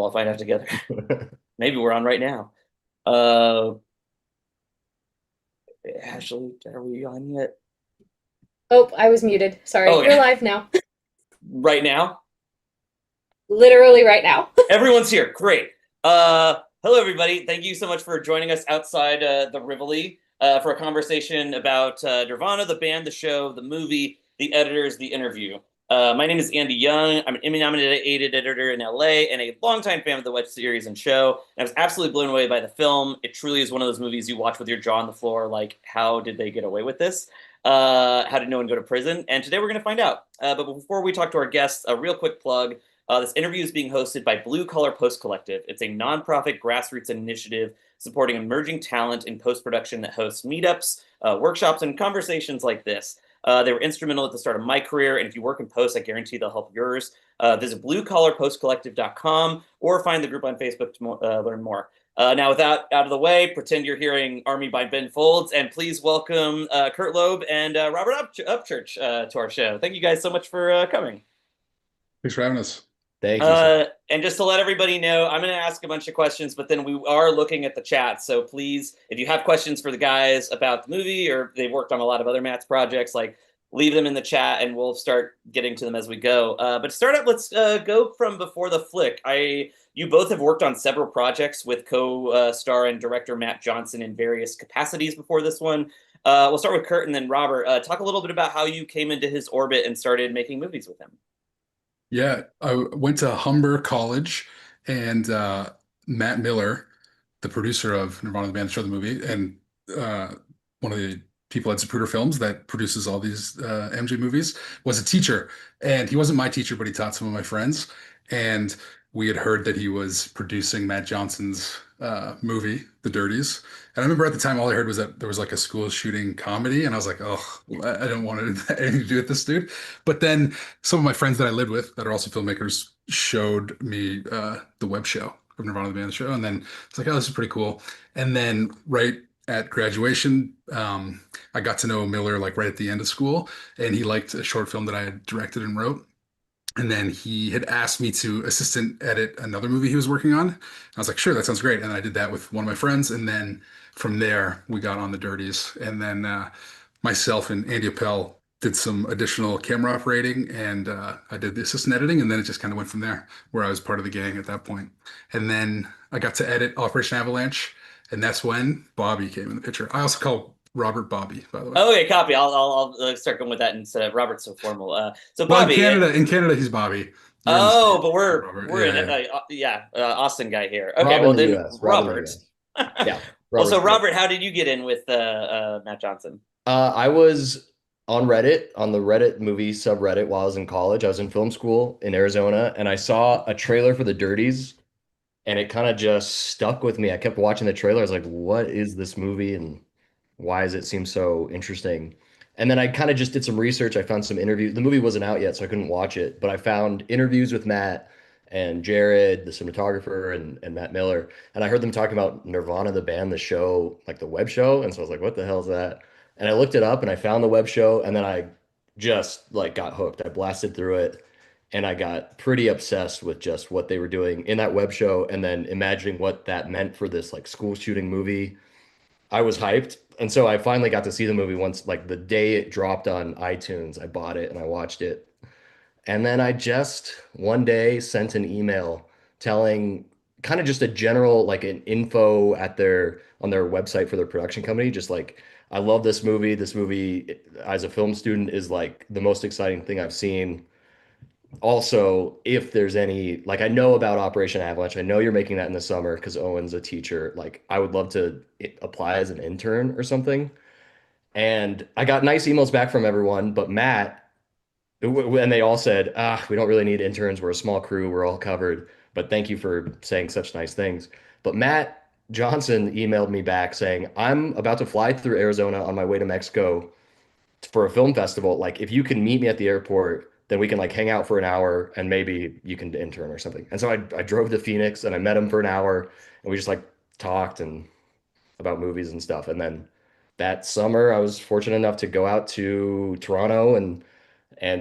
We'll find out together. Maybe we're on right now. Uh, Ashley, are we on yet? Oh, I was muted. Oh, Sorry. We're yeah. live now. Right now? Literally right now. Everyone's here. Great. Hello, everybody. Thank you so much for joining us outside the Rivoli for a conversation about Nirvana, the band, the show, the movie, the editors, the interview. My name is Andy Young. I'm an Emmy-nominated editor in LA and a longtime fan of the web series and show. And I was absolutely blown away by the film. It truly is one of those movies you watch with your jaw on the floor, like, how did they get away with this? How did no one go to prison? And today we're going to find out. But before we talk to our guests, a real quick plug. This interview is being hosted by Blue Collar Post Collective. It's a nonprofit grassroots initiative supporting emerging talent in post production that hosts meetups, workshops, and conversations like this. They were instrumental at the start of my career, and if you work in post, I guarantee they'll help yours. Visit bluecollarpostcollective.com or find the group on Facebook to learn more. Now, with that out of the way, pretend you're hearing Army by Ben Folds, and please welcome Curt Lobb and Robert Upchurch to our show. Thank you guys so much for coming. Thanks for having us. Thank you, sir. And just to let everybody know, I'm going to ask a bunch of questions, but then we are looking at the chat. So please, if you have questions for the guys about the movie or they've worked on a lot of other Matt's projects, like leave them in the chat and we'll start getting to them as we go. But to start up, let's go from before the flick. You both have worked on several projects with co-star and director Matt Johnson in various capacities before this one. We'll start with Curt and then Robert. Talk a little bit about how you came into his orbit and started making movies with him. Yeah, I went to Humber College, and Matt Miller, the producer of Nirvana, the band, show the movie, and one of the people at Zapruder Films that produces all these MJ movies, was a teacher. And he wasn't my teacher, but he taught some of my friends. And we had heard that he was producing Matt Johnson's movie, The Dirties. And I remember at the time, all I heard was that there was like a school shooting comedy, and I was like, oh, I don't want anything to do with this dude. But then some of my friends that I lived with that are also filmmakers showed me the web show of Nirvana the Band show, and then it's like, oh, this is pretty cool. And then right at graduation, I got to know Miller like right at the end of school, and he liked a short film that I had directed and wrote. And then he had asked me to assistant edit another movie he was working on. I was like, sure, that sounds great. And I did that with one of my friends. And then from there, we got on The Dirties. And then myself and Andy Appel did some additional camera operating, and I did the assistant editing. And then it just kind of went from there, where I was part of the gang at that point. And then I got to edit Operation Avalanche. And that's when Bobby came in the picture. I also call Robert Bobby, by the way. Okay, copy. I'll start going with that instead of Robert's so formal. So Well, Bobby. In Canada, he's Bobby. You're in the Oh, States, but Robert. we're Yeah, in Austin guy here. Okay, Rob well in the then US. Rob in the Robert. US. Yeah, Well, so Robert's great. Robert, how did you get in with Matt Johnson? I was on Reddit, on the Reddit movie subreddit while I was in college. I was in film school in Arizona, and I saw a trailer for The Dirties, and it kind of just stuck with me. I kept watching the trailer. I was like, what is this movie, and why does it seem so interesting? And then I kind of just did some research. I found some interviews. The movie wasn't out yet, so I couldn't watch it, but I found interviews with Matt and Jared, the cinematographer, and Matt Miller. And I heard them talking about Nirvana, the band, the show, like the web show. And so I was like, what the hell is that? And I looked it up and I found the web show, and then I just like got hooked. I blasted through it, and I got pretty obsessed with just what they were doing in that web show, and then imagining what that meant for this like school shooting movie. I was hyped. And so I finally got to see the movie once, like the day it dropped on iTunes. I bought it and I watched it. And then I just one day sent an email telling kind of just a general, like an info at their on their website for their production company, just like, I love this movie. This movie, as a film student, is like the most exciting thing I've seen. Also, if there's any, like, I know about Operation Avalanche. I know you're making that in the summer because Owen's a teacher. Like, I would love to apply as an intern or something. And I got nice emails back from everyone, but Matt, and they all said, we don't really need interns. We're a small crew. We're all covered. But thank you for saying such nice things. But Matt Johnson emailed me back saying, I'm about to fly through Arizona on my way to Mexico for a film festival. Like, if you can meet me at the airport, then we can like hang out for an hour and maybe you can intern or something. And so I drove to Phoenix and I met him for an hour, and we just like talked and about movies and stuff. And then that summer I was fortunate enough to go out to Toronto, and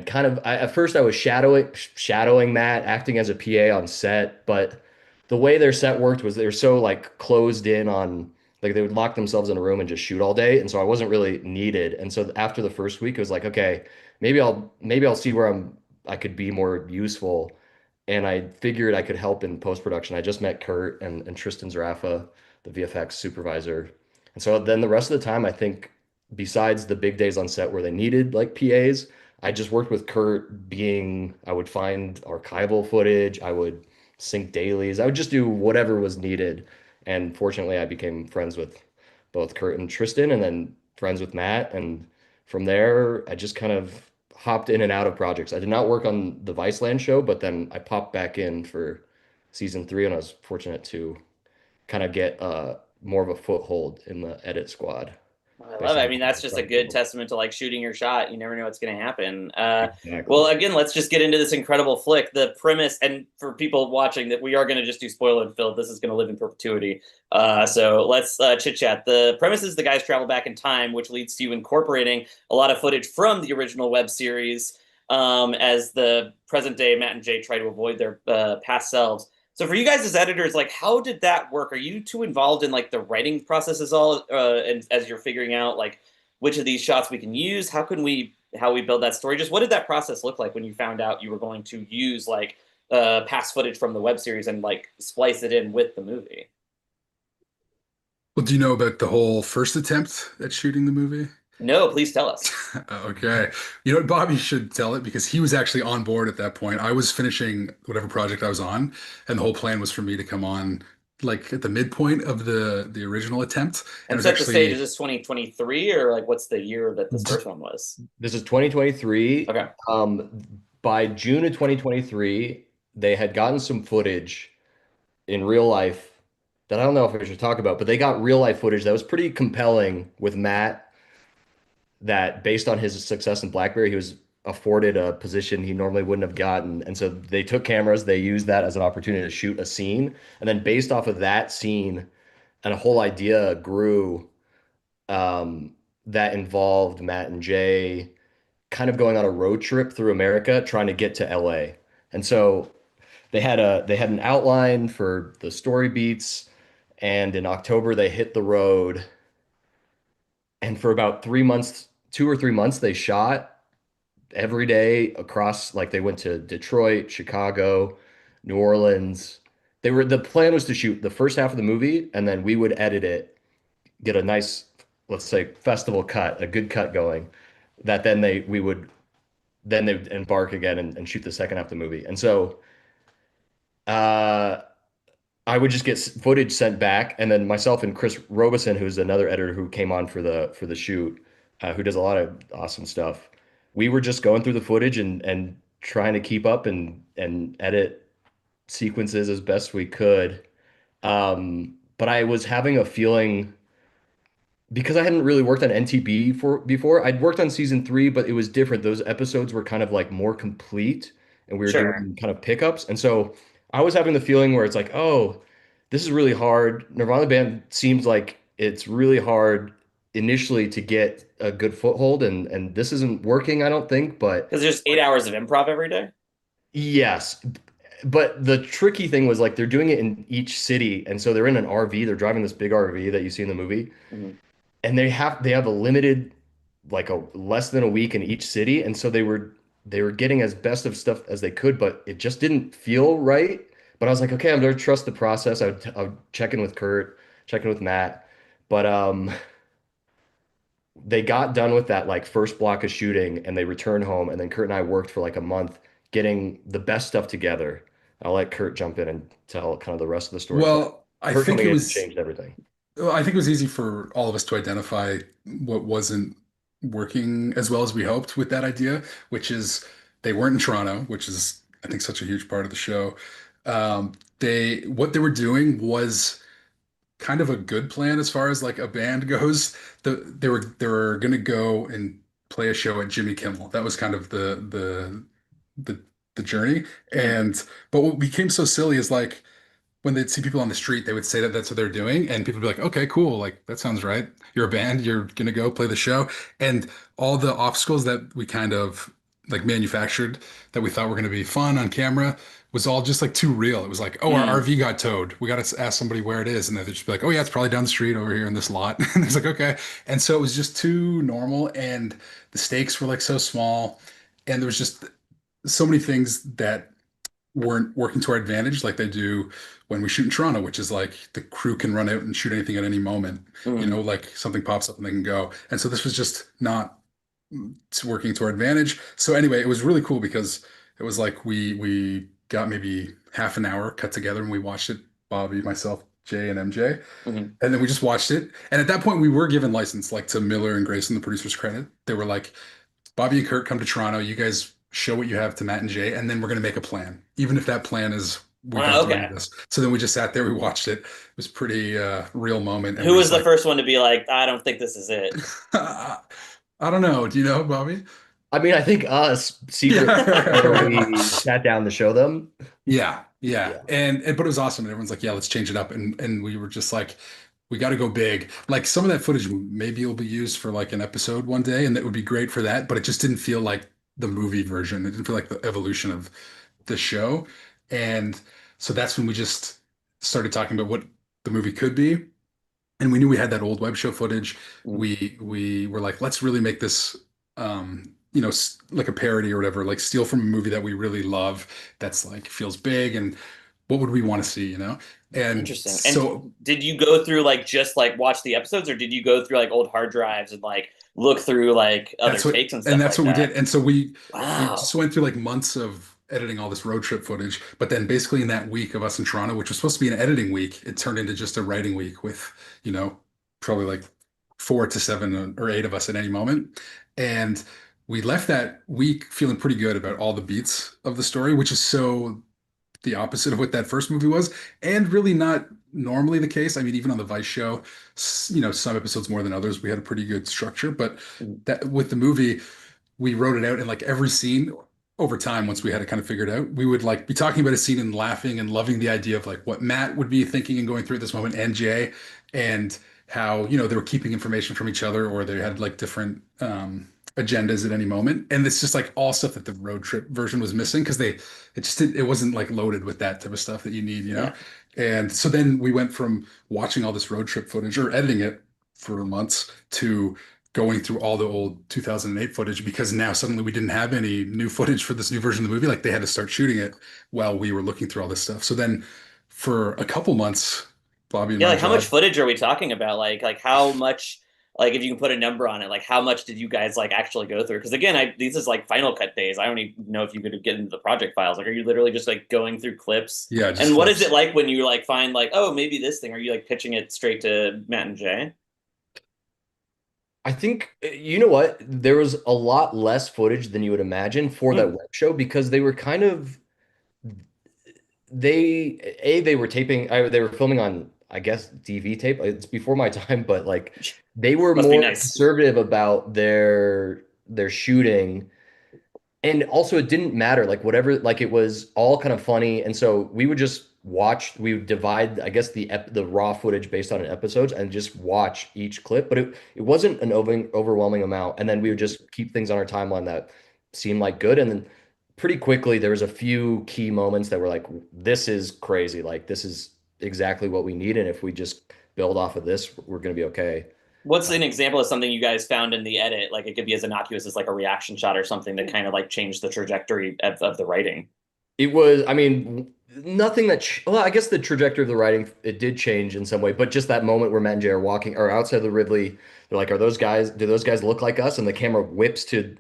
kind of at first I was shadowing Matt, acting as a PA on set, but the way their set worked was they were so like closed in on like they would lock themselves in a room and just shoot all day. And so I wasn't really needed. And so after the first week, it was like, okay, maybe I'll see where I could be more useful. And I figured I could help in post production. I just met Curt and Tristan Zarafa, the VFX supervisor. And so then the rest of the time, I think besides the big days on set where they needed like PAs, I just worked with Curt being, I would find archival footage, I would sync dailies, I would just do whatever was needed. And fortunately, I became friends with both Curt and Tristan, and then friends with Matt. And from there, I just kind of hopped in and out of projects. I did not work on the Viceland show, but then I popped back in for season 3, and I was fortunate to kind of get more of a foothold in the edit squad. I Based love it. I on mean, that's just a good testament to like shooting your shot. You never know what's going to happen. exactly. Well, again, let's just get into this incredible flick. The premise, and for people watching, that we are going to just do spoiler and fill. This is going to live in perpetuity. So let's chit chat. The premise is the guys travel back in time, which leads to you incorporating a lot of footage from the original web series as the present day Matt and Jay try to avoid their past selves. So for you guys as editors, like, how did that work? Are you too involved in like the writing process and as you're figuring out like which of these shots we can use? How we build that story? Just what did that process look like when you found out you were going to use like past footage from the web series and like splice it in with the movie? Well, do you know about the whole first attempt at shooting the movie? No, please tell us. Okay. You know what, Bobby should tell it because he was actually on board at that point. I was finishing whatever project I was on, and the whole plan was for me to come on like at the midpoint of the original attempt. And it And was set the stage. actually Is this 2023 or like what's the year that this first one was? This is 2023. Okay. By June of 2023, they had gotten some footage in real life that I don't know if I should talk about, but they got real life footage that was pretty compelling with Matt, that based on his success in Blackberry, he was afforded a position he normally wouldn't have gotten. And so they took cameras, they used that as an opportunity to shoot a scene. And then based off of that scene, and a whole idea grew that involved Matt and Jay kind of going on a road trip through America trying to get to LA. And so they had an outline for the story beats, and in October they hit the road. And for about 3 months, 2 or 3 months, they shot every day across, like they went to Detroit, Chicago, New Orleans. The plan was to shoot the first half of the movie, and then we would edit it, get a nice, let's say, festival cut, a good cut going, that they'd embark again and shoot the second half of the movie. And so uh I would just get footage sent back, and then myself and Chris Robeson, who's another editor who came on for the shoot, who does a lot of awesome stuff. We were just going through the footage and trying to keep up and edit sequences as best we could. But I was having a feeling because I hadn't really worked on NTB before. I'd worked on season 3, but it was different. Those episodes were kind of like more complete, and we were Sure. doing kind of pickups. And so I was having the feeling where it's like, oh, this is really hard. Nirvana Band seems like it's really hard initially to get a good foothold, and this isn't working, I don't think. But Because there's 8 hours of improv every day. yes, but the tricky thing was like they're doing it in each city, and so they're in an RV. They're driving this big RV that you see in the movie, Mhm. and they have a limited, like a less than a week in each city, and so they were getting as best of stuff as they could, but it just didn't feel right. But I was like, okay, I'm gonna trust the process. I would check in with Curt, check in with Matt, but they got done with that like first block of shooting, and they returned home, and then Curt and I worked for like a month getting the best stuff together. I'll let Curt jump in and tell kind of the rest of the story, but well, I Curt think coming it in was changed everything. well, I think it was easy for all of us to identify what wasn't working as well as we hoped with that idea, which is they weren't in Toronto, which is I think such a huge part of the show. They what they were doing was kind of a good plan as far as like a band goes. They were gonna go and play a show at Jimmy Kimmel. That was kind of the the journey. Mhm. And but what became so silly is like when they'd see people on the street, they would say that that's what they're doing, and people would be like, "Okay, cool, like that sounds right. You're a band, you're gonna go play the show." And all the obstacles that we kind of like manufactured that we thought were gonna be fun on camera was all just like too real. It was like, oh, our Mm. RV got towed. We got to ask somebody where it is. And they'd just be like, oh, yeah, it's probably down the street over here in this lot. And it's like, okay. And so it was just too normal. And the stakes were like so small. And there was just so many things that weren't working to our advantage like they do when we shoot in Toronto, which is like the crew can run out and shoot anything at any moment. Mm. Like something pops up and they can go. And so this was just not working to our advantage. So anyway, it was really cool because it was like we got maybe half an hour cut together and we watched it, Bobby, myself, Jay, and MJ. Mhm. And then we just watched it. And at that point we were given license, like to Miller and Grayson, the producers credit. They were like, Bobby and Curt come to Toronto. You guys show what you have to Matt and Jay, and then we're going to make a plan, even if that plan is we don't do any Okay. of this. So then we just sat there, we watched it. It was pretty real moment. And Who we're was just the like, first one to be like, I don't think this is it? I don't know. Do you know, Bobby? I mean, I think us secretly where we sat down to show them. Yeah, yeah. Yeah. And but it was awesome. And everyone's like, yeah, let's change it up. And we were just like, we got to go big. Like some of that footage maybe will be used for like an episode one day, and that would be great for that. But it just didn't feel like the movie version. It didn't feel like the evolution of the show. And so that's when we just started talking about what the movie could be. And we knew we had that old web show footage. Mm. We were like, let's really make this like a parody or whatever, like steal from a movie that we really love that's like feels big and what would we want to see, And Interesting. so And did you go through like just like watch the episodes, or did you go through like old hard drives and like look through like other that's what takes and and stuff that's like what we that? did. And so we Wow. just went through like months of editing all this road trip footage, but then basically in that week of us in Toronto, which was supposed to be an editing week, it turned into just a writing week with, probably like 4 to 7 or 8 of us at any moment. And we left that week feeling pretty good about all the beats of the story, which is so the opposite of what that first movie was, and really not normally the case. I mean, even on the Vice show, some episodes more than others, we had a pretty good structure. But Mm. that with the movie, we wrote it out in like every scene over time. Once we had it kind of figured out, we would like be talking about a scene and laughing and loving the idea of like what Matt would be thinking and going through at this moment, and Jay, and how they were keeping information from each other or they had like different agendas at any moment. And it's just like all stuff that the road trip version was missing because it wasn't like loaded with that type of stuff that you need. Yeah. And so then we went from watching all this road trip footage or editing it for months to going through all the old 2008 footage because now suddenly we didn't have any new footage for this new version of the movie. Like they had to start shooting it while we were looking through all this stuff. So then for a couple months, Bobby and Yeah, my like how much job. footage are we talking about? Like how much, like if you can put a number on it, like how much did you guys like actually go through? Because again, these is like Final Cut days. I don't even know if you could get into the project files. Like, are you literally just like going through clips? Yeah, just And what is clips. it like when you like find like, oh, maybe this thing? Are you like pitching it straight to Matt and Jay? I think you know what? There was a lot less footage than you would imagine for that Hmm. web show because they were kind of they were taping they were filming on I guess DV tape. It's before my time, but like they were Must be more nice. conservative about their shooting. And also it didn't matter like whatever like it was all kind of funny and so we would divide I guess the raw footage based on episodes and just watch each clip but it wasn't an overwhelming amount and then we would just keep things on our timeline that seemed like good and then pretty quickly there was a few key moments that were like this is crazy like this is exactly what we need and if we just build off of this we're going to be okay. What's an example of something you guys found in the edit? Like it could be as innocuous as like a reaction shot or something that kind of like changed the trajectory of the writing. It was, I mean, nothing well, I guess the trajectory of the writing, it did change in some way, but just that moment where Matt and Jay are walking or outside of the Ridley, they're like, do those guys look like us? And the camera whips to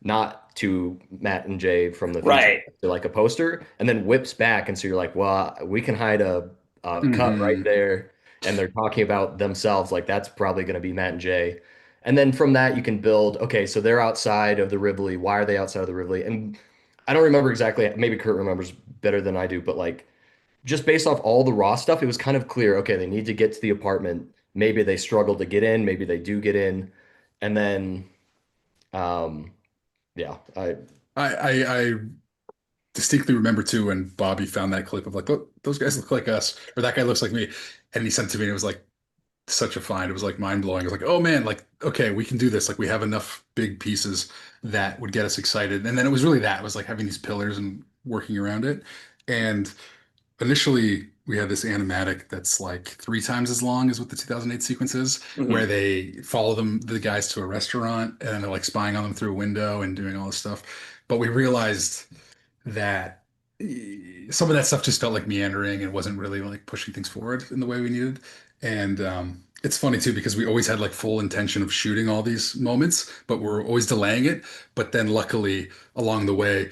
not to Matt and Jay from the future, Right. to like a poster, and then whips back. And so you're like, well, we can hide a cut right Hmm. there. And they're talking about themselves, like that's probably going to be Matt and Jay. And then from that, you can build, okay, so they're outside of the Rivoli. Why are they outside of the Rivoli? And I don't remember exactly. Maybe Kurt remembers better than I do, but like just based off all the raw stuff, it was kind of clear. Okay, they need to get to the apartment. Maybe they struggle to get in. Maybe they do get in, and then, um, yeah, I distinctly remember too when Bobby found that clip of like, look, those guys look like us, or that guy looks like me, and he sent it to me, and it was like such a find. It was like mind blowing. It was like, oh man, like okay, we can do this. Like we have enough big pieces that would get us excited. And then it was really that. It was like having these pillars and working around it. And initially, we had this animatic that's like 3 times as long as what the 2008 sequence is, where Mhm. they follow the guys to a restaurant and they're like spying on them through a window and doing all this stuff. But we realized that some of that stuff just felt like meandering and wasn't really like pushing things forward in the way we needed. And it's funny too because we always had like full intention of shooting all these moments, but we're always delaying it. But then luckily along the way,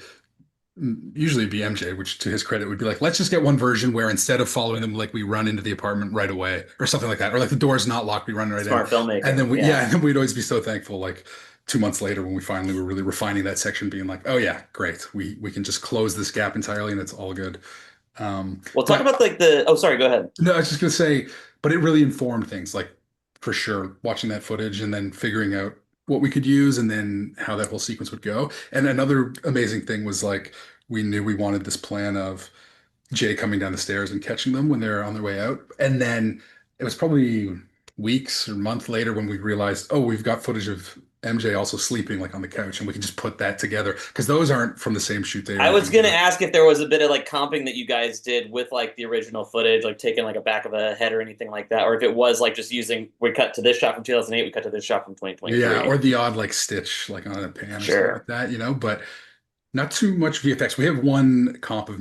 usually it'd be MJ, which to his credit would be like, let's just get one version where instead of following them, like we run into the apartment right away or something like that, or like the door's not locked, we run right in. Smart And then filmmaking. we, yeah, Yeah. and then we'd always be so thankful, like 2 months later when we finally were really refining that section, being like, oh yeah, great, we can just close this gap entirely and it's all good. Well, talk But about like the. Oh, sorry. Go ahead. no, I was just gonna say, but it really informed things, like for sure, watching that footage and then figuring out what we could use and then how that whole sequence would go. And another amazing thing was like we knew we wanted this plan of Jay coming down the stairs and catching them when they're on their way out. And then it was probably weeks or month later when we realized, oh, we've got footage of MJ also sleeping like on the couch, and we can just put that together because those aren't from the same shoot day or I was anything, gonna ask if there was a bit of like comping that you guys did with like the original footage, like taking like a back of a head or anything like that, or if it was like just using we cut to this shot from 2008, we cut to this shot from Yeah, 2023. or the odd like stitch like on a pan or something like Sure. that, but not too much VFX. We have one comp of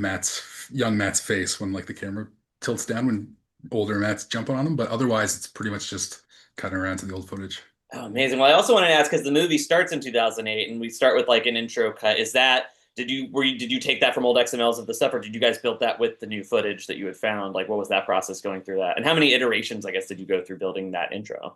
young Matt's face when like the camera tilts down when older Matt's jumping on him, but otherwise it's pretty much just cutting around to the old footage. Oh, amazing. Well, I also wanted to ask because the movie starts in 2008, and we start with like an intro cut. Is that did you take that from old XMLs of the stuff, or did you guys build that with the new footage that you had found? Like, what was that process going through that, and how many iterations, I guess, did you go through building that intro?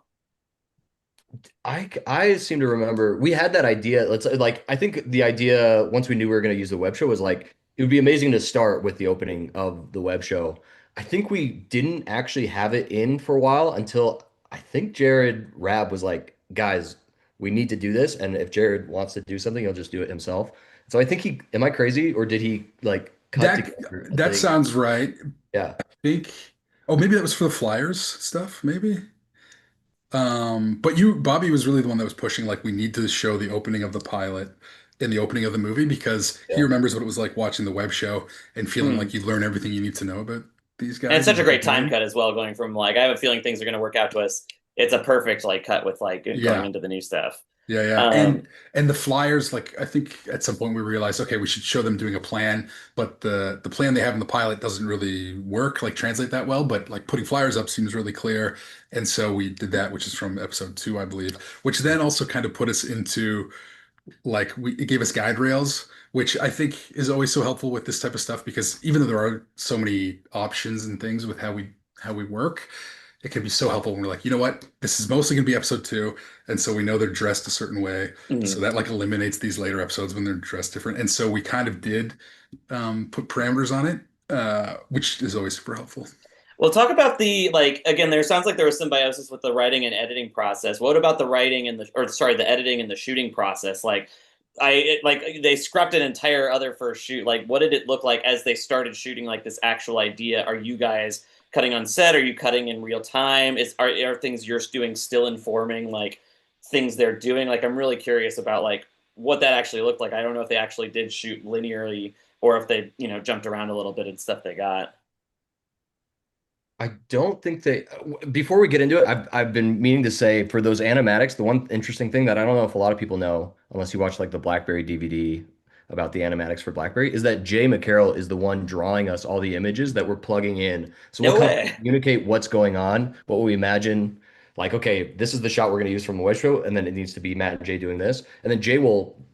I seem to remember we had that idea. Let's like I think the idea once we knew we were going to use the web show was like it would be amazing to start with the opening of the web show. I think we didn't actually have it in for a while until I think Jared Rab was like, guys, we need to do this. And if Jared wants to do something, he'll just do it himself. So I think am I crazy or did he like cut That together a that thing? sounds right. Yeah. I think oh maybe that was for the Flyers stuff, maybe. But Bobby was really the one that was pushing, like, we need to show the opening of the pilot in the opening of the movie because he Yeah. remembers what it was like watching the web show and feeling Mm. like you learn everything you need to know about these And it's guys and such a what they're great time doing. cut as well, going from like I have a feeling things are going to work out to us. It's a perfect like cut with like going Yeah, into the new stuff. yeah. Um, And the Flyers, like, I think at some point we realized, okay, we should show them doing a plan, but the plan they have in the pilot doesn't really work, like translate that well, but like putting Flyers up seems really clear. And so we did that, which is from episode 2, I believe, which then also kind of put us into like it gave us guide rails, which I think is always so helpful with this type of stuff because even though there are so many options and things with how we work, it can be so helpful when we're like, you know what, this is mostly going to be episode 2, and so we know they're dressed a certain way, so mhm. that like eliminates these later episodes when they're dressed different, and so we kind of did put parameters on it, which is always super helpful. Well, talk about the like again. There sounds like there was symbiosis with the writing and editing process. What about the writing and the editing and the shooting process? Like, like they scrapped an entire other first shoot. Like, what did it look like as they started shooting like this actual idea? Are you guys cutting on set? Are you cutting in real time? Are things you're doing still informing like things they're doing? Like, I'm really curious about like what that actually looked like. I don't know if they actually did shoot linearly or if they jumped around a little bit and stuff they got. I don't think they. Before we get into it, I've been meaning to say for those animatics, the one interesting thing that I don't know if a lot of people know, unless you watch like the Blackberry DVD about the animatics for Blackberry, is that Jay McCarroll is the one drawing us all the images that we're plugging in. So we'll No kind of way. communicate what's going on, what we imagine. Like, okay, this is the shot we're going to use from the web show, and then it needs to be Matt and Jay doing this, and then Jay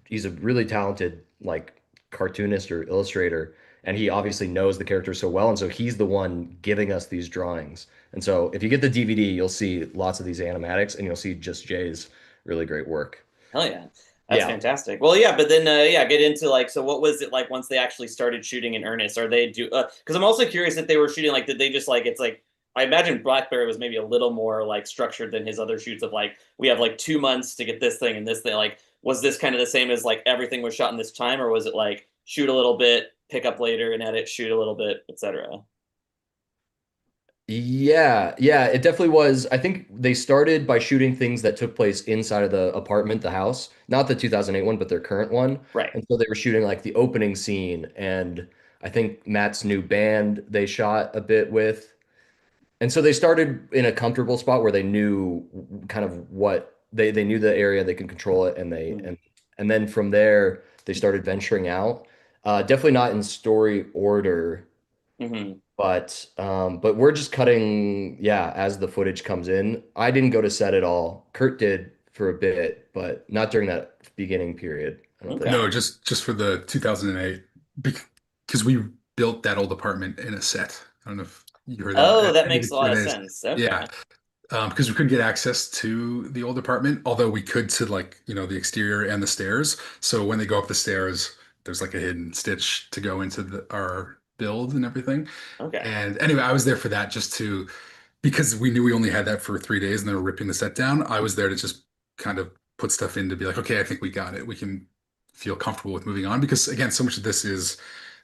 he's a really talented like cartoonist or illustrator and he obviously knows the character so well, and so he's the one giving us these drawings. And so if you get the DVD, you'll see lots of these animatics, and you'll see just Jay's really great work. Hell yeah. That's Yeah, fantastic. Well, yeah, but then yeah, get into like so what was it like once they actually started shooting in earnest? Are they do because I'm also curious if they were shooting like did they just like it's like I imagine Blackberry was maybe a little more like structured than his other shoots of like we have like 2 months to get this thing and this thing like was this kind of the same as like everything was shot in this time or was it like shoot a little bit, pick up later and edit, shoot a little bit, etc. yeah, it definitely was. I think they started by shooting things that took place inside of the apartment, the house, not the 2008 one, but their current one. Right. And so they were shooting like the opening scene and I think Matt's new band they shot a bit with. And so they started in a comfortable spot where they knew kind of what they knew the area, they could control it, and and then from there they started venturing out. Definitely not in story order, Mm-hmm. but we're just cutting, yeah, as the footage comes in. I didn't go to set at all. Kurt did for a bit, but not during that beginning period, I don't think. No, Okay. just for the 2008 because we built that old apartment in a set. I don't know if you heard that Oh, at that any of makes the a lot of Q&As. sense. Yeah, Okay. because we couldn't get access to the old apartment, although we could to like, the exterior and the stairs. So when they go up the stairs, there's like a hidden stitch to go into our build and everything. Okay. And anyway, I was there for that just to because we knew we only had that for 3 days and they were ripping the set down. I was there to just kind of put stuff in to be like, okay, I think we got it. We can feel comfortable with moving on because again, so much of this is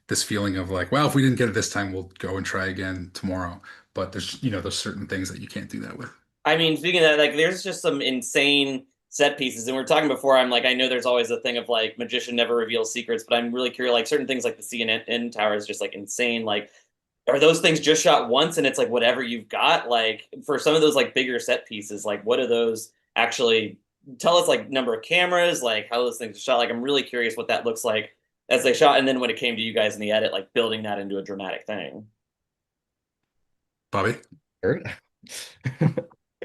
this feeling of like, well, if we didn't get it this time, we'll go and try again tomorrow. But there's certain things that you can't do that with. I mean, speaking of that, like, there's just some insane set pieces, and we are talking before. I'm like, I know there's always a thing of like magician never reveals secrets, but I'm really curious. Like certain things, like the CNN tower is just like insane. Like, are those things just shot once, and it's like whatever you've got? Like for some of those like bigger set pieces, like what are those actually? Tell us like number of cameras, like how those things are shot. Like I'm really curious what that looks like as they shot, and then when it came to you guys in the edit, like building that into a dramatic thing. Bobby? Kurt?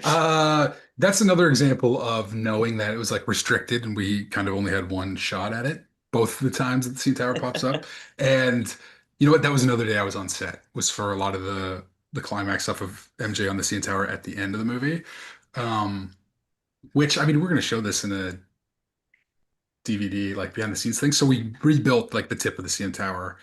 That's another example of knowing that it was like restricted and we kind of only had one shot at it both the times that the scene tower pops up. And you know what? That was another day I was on set, was for a lot of the climax stuff of MJ on the CN Tower at the end of the movie. Um, which I mean, we're gonna show this in a DVD, like behind the scenes thing. So we rebuilt like the tip of the CN Tower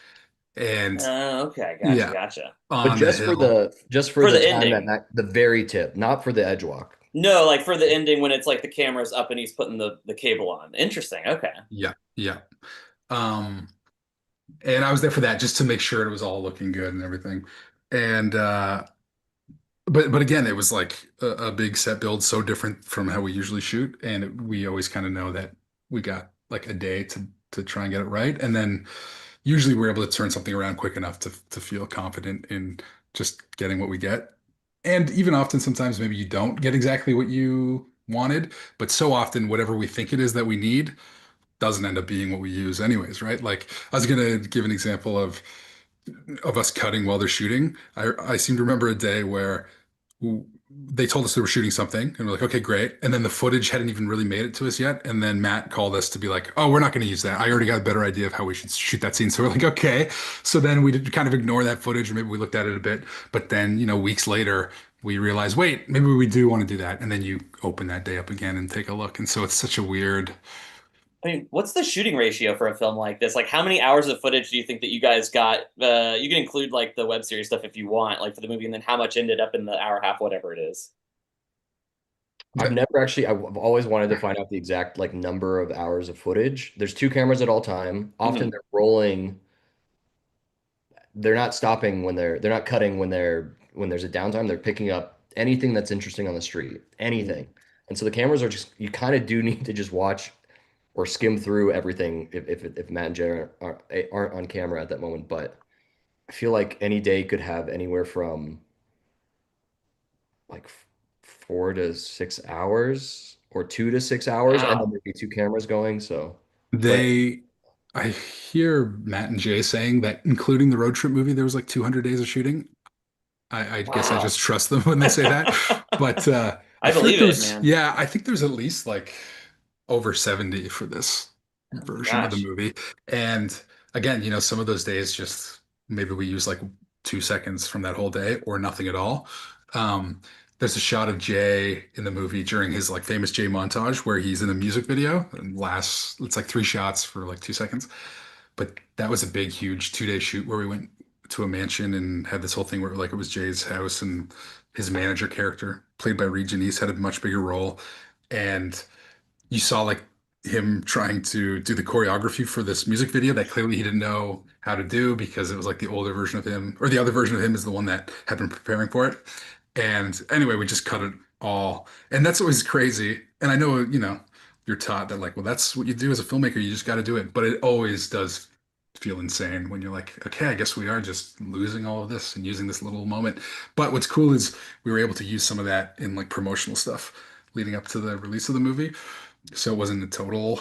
and Okay, gotcha, yeah, gotcha. But on the hill. just for For the the time ending, the very tip, not for the edge walk. no, like for the ending when it's like the camera's up and he's putting the cable on. Interesting. Okay. Yeah, yeah. Um, and I was there for that just to make sure it was all looking good and everything. And but again, it was like a big set build, so different from how we usually shoot, and we always kind of know that we got like a day to try and get it right, and then usually we're able to turn something around quick enough to feel confident in just getting what we get. And even often, sometimes maybe you don't get exactly what you wanted, but so often whatever we think it is that we need doesn't end up being what we use anyways, right? Like I was gonna give an example of us cutting while they're shooting. I seem to remember a day where they told us they were shooting something, and we're like, okay, great. And then the footage hadn't even really made it to us yet. And then Matt called us to be like, oh, we're not going to use that. I already got a better idea of how we should shoot that scene. So we're like, okay. So then we did kind of ignore that footage, or maybe we looked at it a bit. But then, weeks later, we realized, wait, maybe we do want to do that. And then you open that day up again and take a look. And so it's such a weird. I mean, what's the shooting ratio for a film like this? Like, how many hours of footage do you think that you guys got? You can include like the web series stuff if you want, like for the movie, and then how much ended up in the hour half, whatever it is. I've always wanted to find out the exact like number of hours of footage. There's two cameras at all time. Often Hmm. they're rolling. They're not stopping when they're not cutting when there's a downtime. They're picking up anything that's interesting on the street, anything. And so the cameras are just, you kind of do need to just watch or skim through everything if Matt and Jared aren't on camera at that moment. But I feel like any day could have anywhere from like 4 to 6 hours or 2 to 6 hours, and then Wow. there'd be two cameras going. So, but They, I hear Matt and Jay saying that including the road trip movie, there was like 200 days of shooting. I guess I Wow. just trust them when they say that. But I I feel like believe there it, was, man. yeah, I think there's at least like over 70 for this Oh my version of the gosh. movie. And again, some of those days just maybe we use like 2 seconds from that whole day or nothing at all. Um, there's a shot of Jay in the movie during his like famous Jay montage where he's in a music video and lasts, it's like 3 shots for like 2 seconds. But that was a big, huge 2 day shoot where we went to a mansion and had this whole thing where like it was Jay's house and his manager character, played by Reed Janice, had a much bigger role. And you saw like him trying to do the choreography for this music video that clearly he didn't know how to do because it was like the older version of him, or the other version of him is the one that had been preparing for it. And anyway, we just cut it all. And that's always crazy. And I know, you're taught that like, well, that's what you do as a filmmaker. You just got to do it. But it always does feel insane when you're like, okay, I guess we are just losing all of this and using this little moment. But what's cool is we were able to use some of that in like promotional stuff leading up to the release of the movie. So it wasn't a total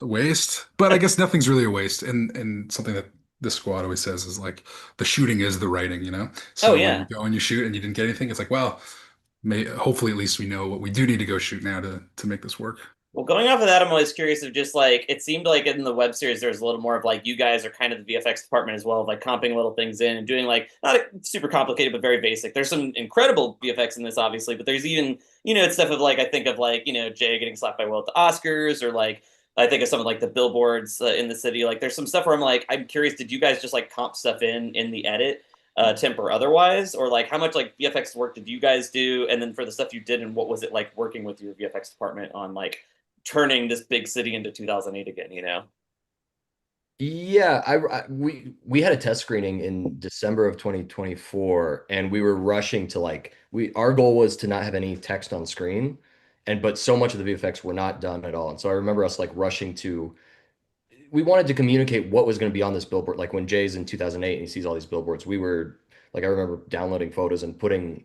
waste, but I guess nothing's really a waste. And something that this squad always says is like the shooting is the writing, you know? Oh So when you yeah. go and you shoot and you didn't get anything, it's like, well, hopefully at least we know what we do need to go shoot now to make this work. Well, going off of that, I'm always curious of just like it seemed like in the web series there's a little more of like you guys are kind of the VFX department as well, of like comping little things in and doing like not super complicated but very basic. There's some incredible VFX in this, obviously, but there's even it's stuff of like I think of like Jay getting slapped by Will at the Oscars, or like I think of some of like the billboards in the city. Like there's some stuff where I'm curious, did you guys just like comp stuff in the edit? Temp or otherwise, or like how much like VFX work did you guys do, and then for the stuff you did, and what was it like working with your VFX department on like turning this big city into 2008 again, Yeah, we had a test screening in December of 2024, and we were rushing to like our goal was to not have any text on screen, but so much of the VFX were not done at all. And so I remember us like rushing to we wanted to communicate what was going to be on this billboard. Like when Jay's in 2008 and he sees all these billboards, we were like I remember downloading photos and putting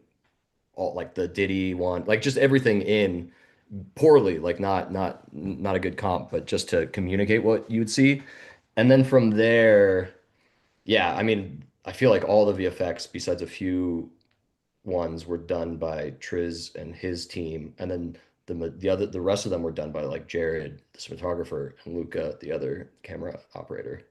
all like the Diddy one, like just everything in poorly, like not a good comp, but just to communicate what you'd see. And then from there, yeah, I mean, I feel like all the VFX besides a few ones were done by Triz and his team, and then the rest of them were done by like Jared, the cinematographer, and Luca, the other camera operator.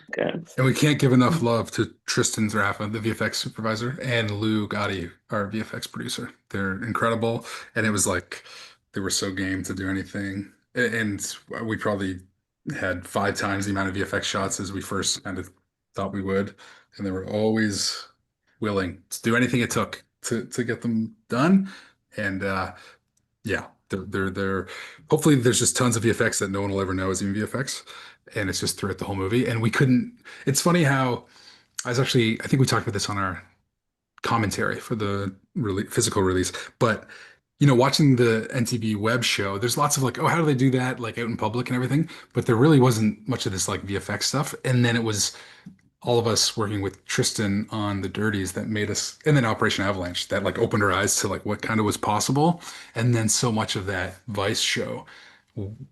Okay. And we can't give enough love to Tristan Zarafa, the VFX supervisor, and Lou Gotti, our VFX producer. They're incredible. And it was like they were so game to do anything. And we probably had 5 times the amount of VFX shots as we first kind of thought we would. And they were always willing to do anything it took to get them done. And yeah, they're hopefully there's just tons of VFX that no one will ever know is even VFX, and it's just throughout the whole movie. And we couldn't. It's funny how I think we talked about this on our commentary for the physical release, but watching the NTV web show, there's lots of like, oh, how do they do that like out in public and everything? But there really wasn't much of this like VFX stuff. And then it was all of us working with Tristan on the dirties that made us, and then Operation Avalanche that like opened our eyes to like what kind of was possible. And then so much of that Vice show,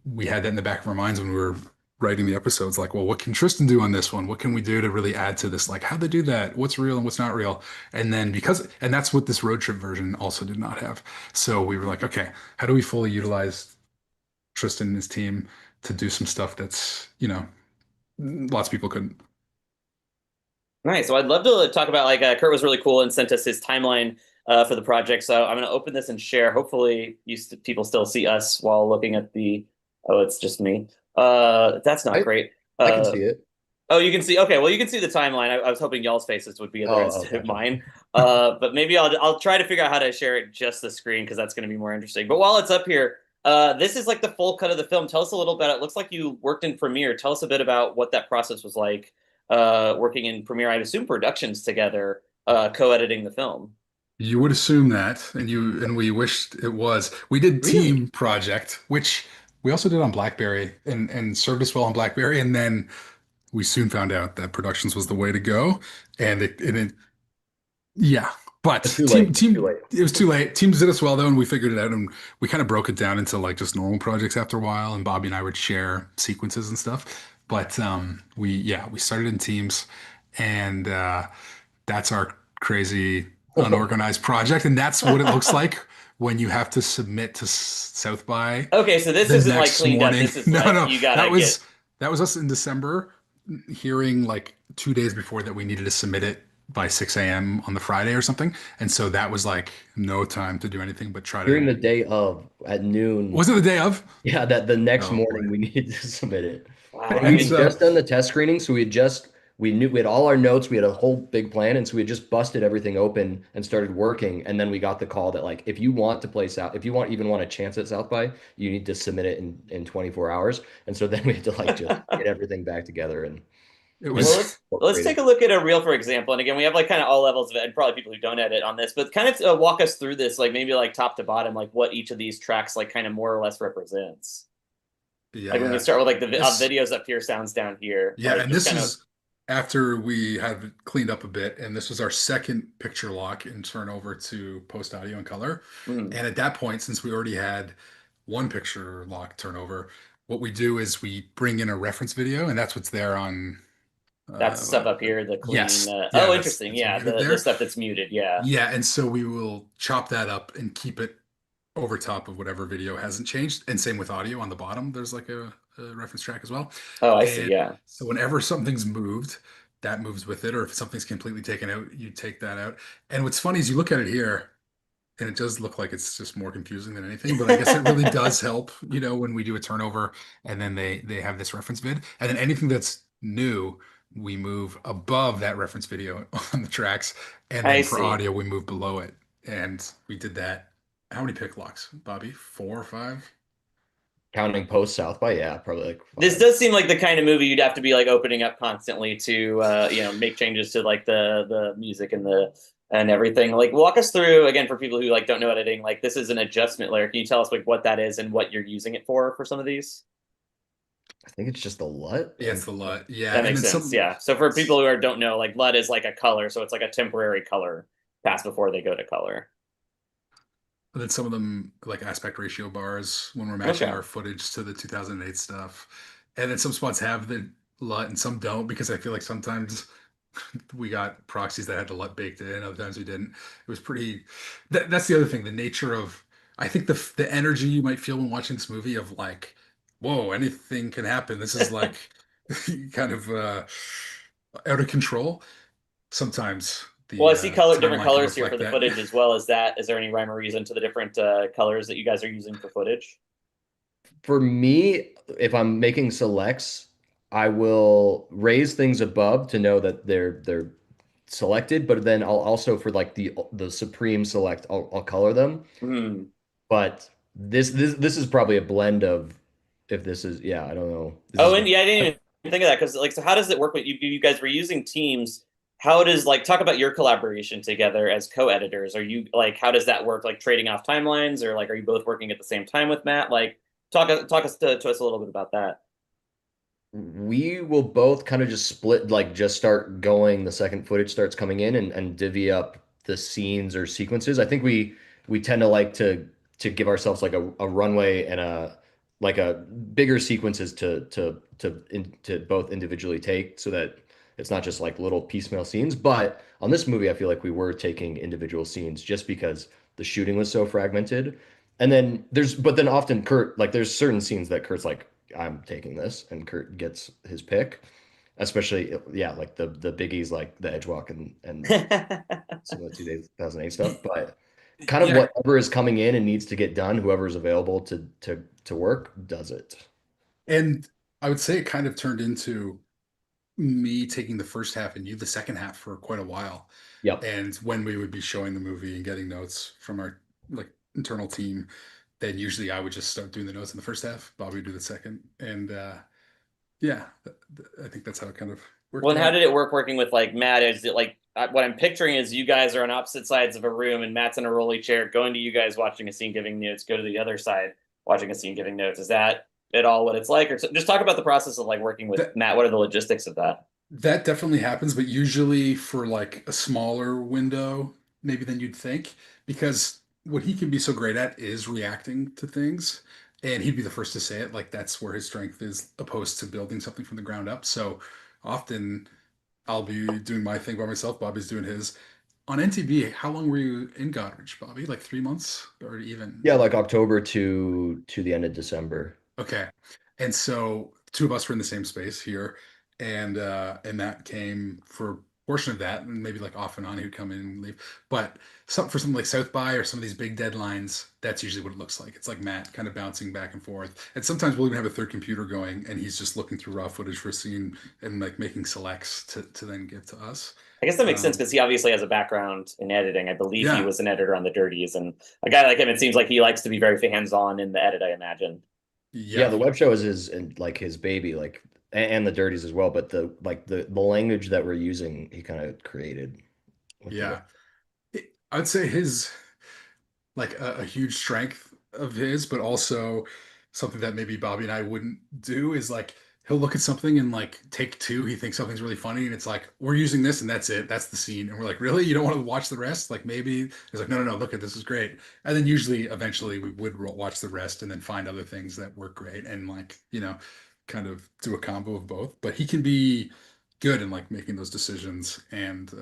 we had that in the back of our minds when we were writing the episodes. Like, well, what can Tristan do on this one? What can we do to really add to this? Like, how'd they do that? What's real and what's not real? And then and that's what this road trip version also did not have. So we were like, okay, how do we fully utilize Tristan and his team to do some stuff that's, lots of people couldn't. Nice. So I'd love to talk about like Curt was really cool and sent us his timeline for the project. So I'm going to open this and share. Hopefully, people still see us while looking at the. Oh, it's just me. That's not great. I can see it. Oh, you can see. Okay, well, you can see the timeline. I was hoping y'all's faces would be there instead of mine. But maybe I'll try to figure out how to share it just the screen, because that's going to be more interesting. But while it's up here, this is like the full cut of the film. Tell us a little bit. It looks like you worked in Premiere. Tell us a bit about what that process was like. Working in Premiere, I'd assume productions together, co-editing the film. You would assume that, and we wished it was. We did Team Project, which we also did on Blackberry and served us well on Blackberry, and then we soon found out that productions was the way to go, and it yeah. But team, it was too late. Teams did us well though, and we figured it out, and we kind of broke it down into like just normal projects after a while, and Bobby and I would share sequences and stuff. But we started in teams, and that's our crazy unorganized project, and that's what it looks like when you have to submit to South by. Okay, so this isn't like cleaned up. This is no. You gotta that was us in December, hearing like 2 days before that we needed to submit it by 6 a.m. on the Friday or something. And so that was like no time to do anything but try during the day of at noon. Was it the day of? Yeah, that the next morning we needed to submit it. Wow. And we had just done the test screening, so we knew we had all our notes, we had a whole big plan, and so we had just busted everything open and started working. And then we got the call that like if you want to play South, if you even want a chance at South by, you need to submit it in 24 hours. And so then we had to like just get everything back together. And it was let's take a look at a reel, for example. And again, we have like kind of all levels of it, and probably people who don't edit on this, but kind of walk us through this, like maybe like top to bottom, like what each of these tracks like kind of more or less represents. Yeah, Like when you yeah. start with like the This, videos up here, sounds down here, yeah, like and just this kind of. is after we had cleaned up a bit, and this was our second picture lock and turn over to post audio and color. Mm, And at that point, since we already had one picture lock turnover, what we do is we bring in a reference video, and that's what's there on. that's the stuff Uh, up here, the clean. yes, yeah, Oh, that's interesting. it's Yeah, muted the there. stuff that's muted. Yeah, Yeah, and so we will chop that up and keep it over top of whatever video hasn't changed. And same with audio on the bottom, there's like a reference track as well. oh, I see. And Yeah. so whenever something's moved, that moves with it, or if something's completely taken out, you take that out. And what's funny is you look at it here, and it does look like it's just more confusing than anything, but I guess it really does help, when we do a turnover and then they have this reference vid. And then anything that's new, we move above that reference video on the tracks. And I then for see. audio, we move below it. And we did that. How many pick locks, Bobby? 4 or 5? Counting post South by, yeah, probably like This 5. does seem like the kind of movie you'd have to be like opening up constantly to make changes to like the music and the and everything. Like walk us through again for people who like don't know editing, like this is an adjustment layer. Can you tell us like what that is and what you're using it for some of these? I think it's just the LUT. Yeah, it's the LUT. Yeah. That And makes then sense. some, Yeah. So for people who don't know, like LUT is like a color, so it's like a temporary color pass before they go to color. and then some of them like aspect ratio bars when we're matching Okay. our footage to the 2008 stuff. And then some spots have the LUT and some don't because I feel like sometimes we got proxies that had the LUT baked in, other times we didn't. It was pretty. That's the other thing. The nature of I think the energy you might feel when watching this movie of like, whoa, anything can happen. This is like kind of out of control. Sometimes Well, I the see color different timeline can colors here for reflect the that. footage as well as that. Is there any rhyme or reason to the different colors that you guys are using for footage? For me, if I'm making selects, I will raise things above to know that they're selected, but then I'll also for like the supreme select, I'll color them. Hmm. But this is probably a blend of if this is, yeah, I don't know. This Oh, is and yeah, I didn't even think of that because like, so how does it work with you? You guys were using Teams. How does like talk about your collaboration together as co-editors? Are you like how does that work? Like trading off timelines, or like are you both working at the same time with Matt? Like talk us to us a little bit about that. we will both kind of just split, like just start going the second footage starts coming in and divvy up the scenes or sequences. I think we tend to like to give ourselves like a runway and a like a bigger sequences to both individually take so that it's not just like little piecemeal scenes. But on this movie, I feel like we were taking individual scenes just because the shooting was so fragmented. And then but then often Curt, like there's certain scenes that Curt's like, I'm taking this, and Curt gets his pick. Especially, yeah, like the biggies like the Edgewalk and some of the 2008 stuff. But kind of Yeah, whatever is coming in and needs to get done, whoever's available to work does it. and I would say it kind of turned into me taking the first half and you the second half for quite a while. Yep. And when we would be showing the movie and getting notes from our like internal team, then usually I would just start doing the notes in the first half. Bobby would do the second, and yeah, I think that's how it kind of Well, worked and how out. did it work working with like Matt? Is it like what I'm picturing is you guys are on opposite sides of a room and Matt's in a rolly chair, going to you guys watching a scene giving notes, go to the other side watching a scene giving notes. Is that at all what it's like? Or just talk about the process of like working with That Matt. What are the logistics of that? that definitely happens, but usually for like a smaller window, maybe than you'd think, because what he can be so great at is reacting to things, and he'd be the first to say it. Like that's where his strength is, opposed to building something from the ground up. So often I'll be doing my thing by myself. Bobby's doing his. On NTV, how long were you in Goddard, Bobby? Like 3 months or even Yeah, like October to the end of December. Okay. And so two of us were in the same space here, and that came for a portion of that, and maybe like off and on he'd come in and leave. But for something like South by or some of these big deadlines, that's usually what it looks like. It's like Matt kind of bouncing back and forth. And sometimes we'll even have a third computer going and he's just looking through raw footage for a scene and like making selects to then give to us. I guess that makes sense Um, because he obviously has a background in editing. I believe he yeah, was an editor on the Dirties, and a guy like him, it seems like he likes to be very hands-on in the edit, I imagine. Yeah, yeah. the web show is his and like his baby, like and the dirties as well. But the like the language that we're using, he kind of created with the web. Yeah. I'd say his like a huge strength of his, but also something that maybe Bobby and I wouldn't do is like he'll look at something and like take two, he thinks something's really funny, and it's like we're using this and that's it, that's the scene, and we're like, really, you don't want to watch the rest? Like maybe it's like, no, no, no, look at this is great, and then usually eventually we would watch the rest and then find other things that work great and like kind of do a combo of both. But he can be good in like making those decisions and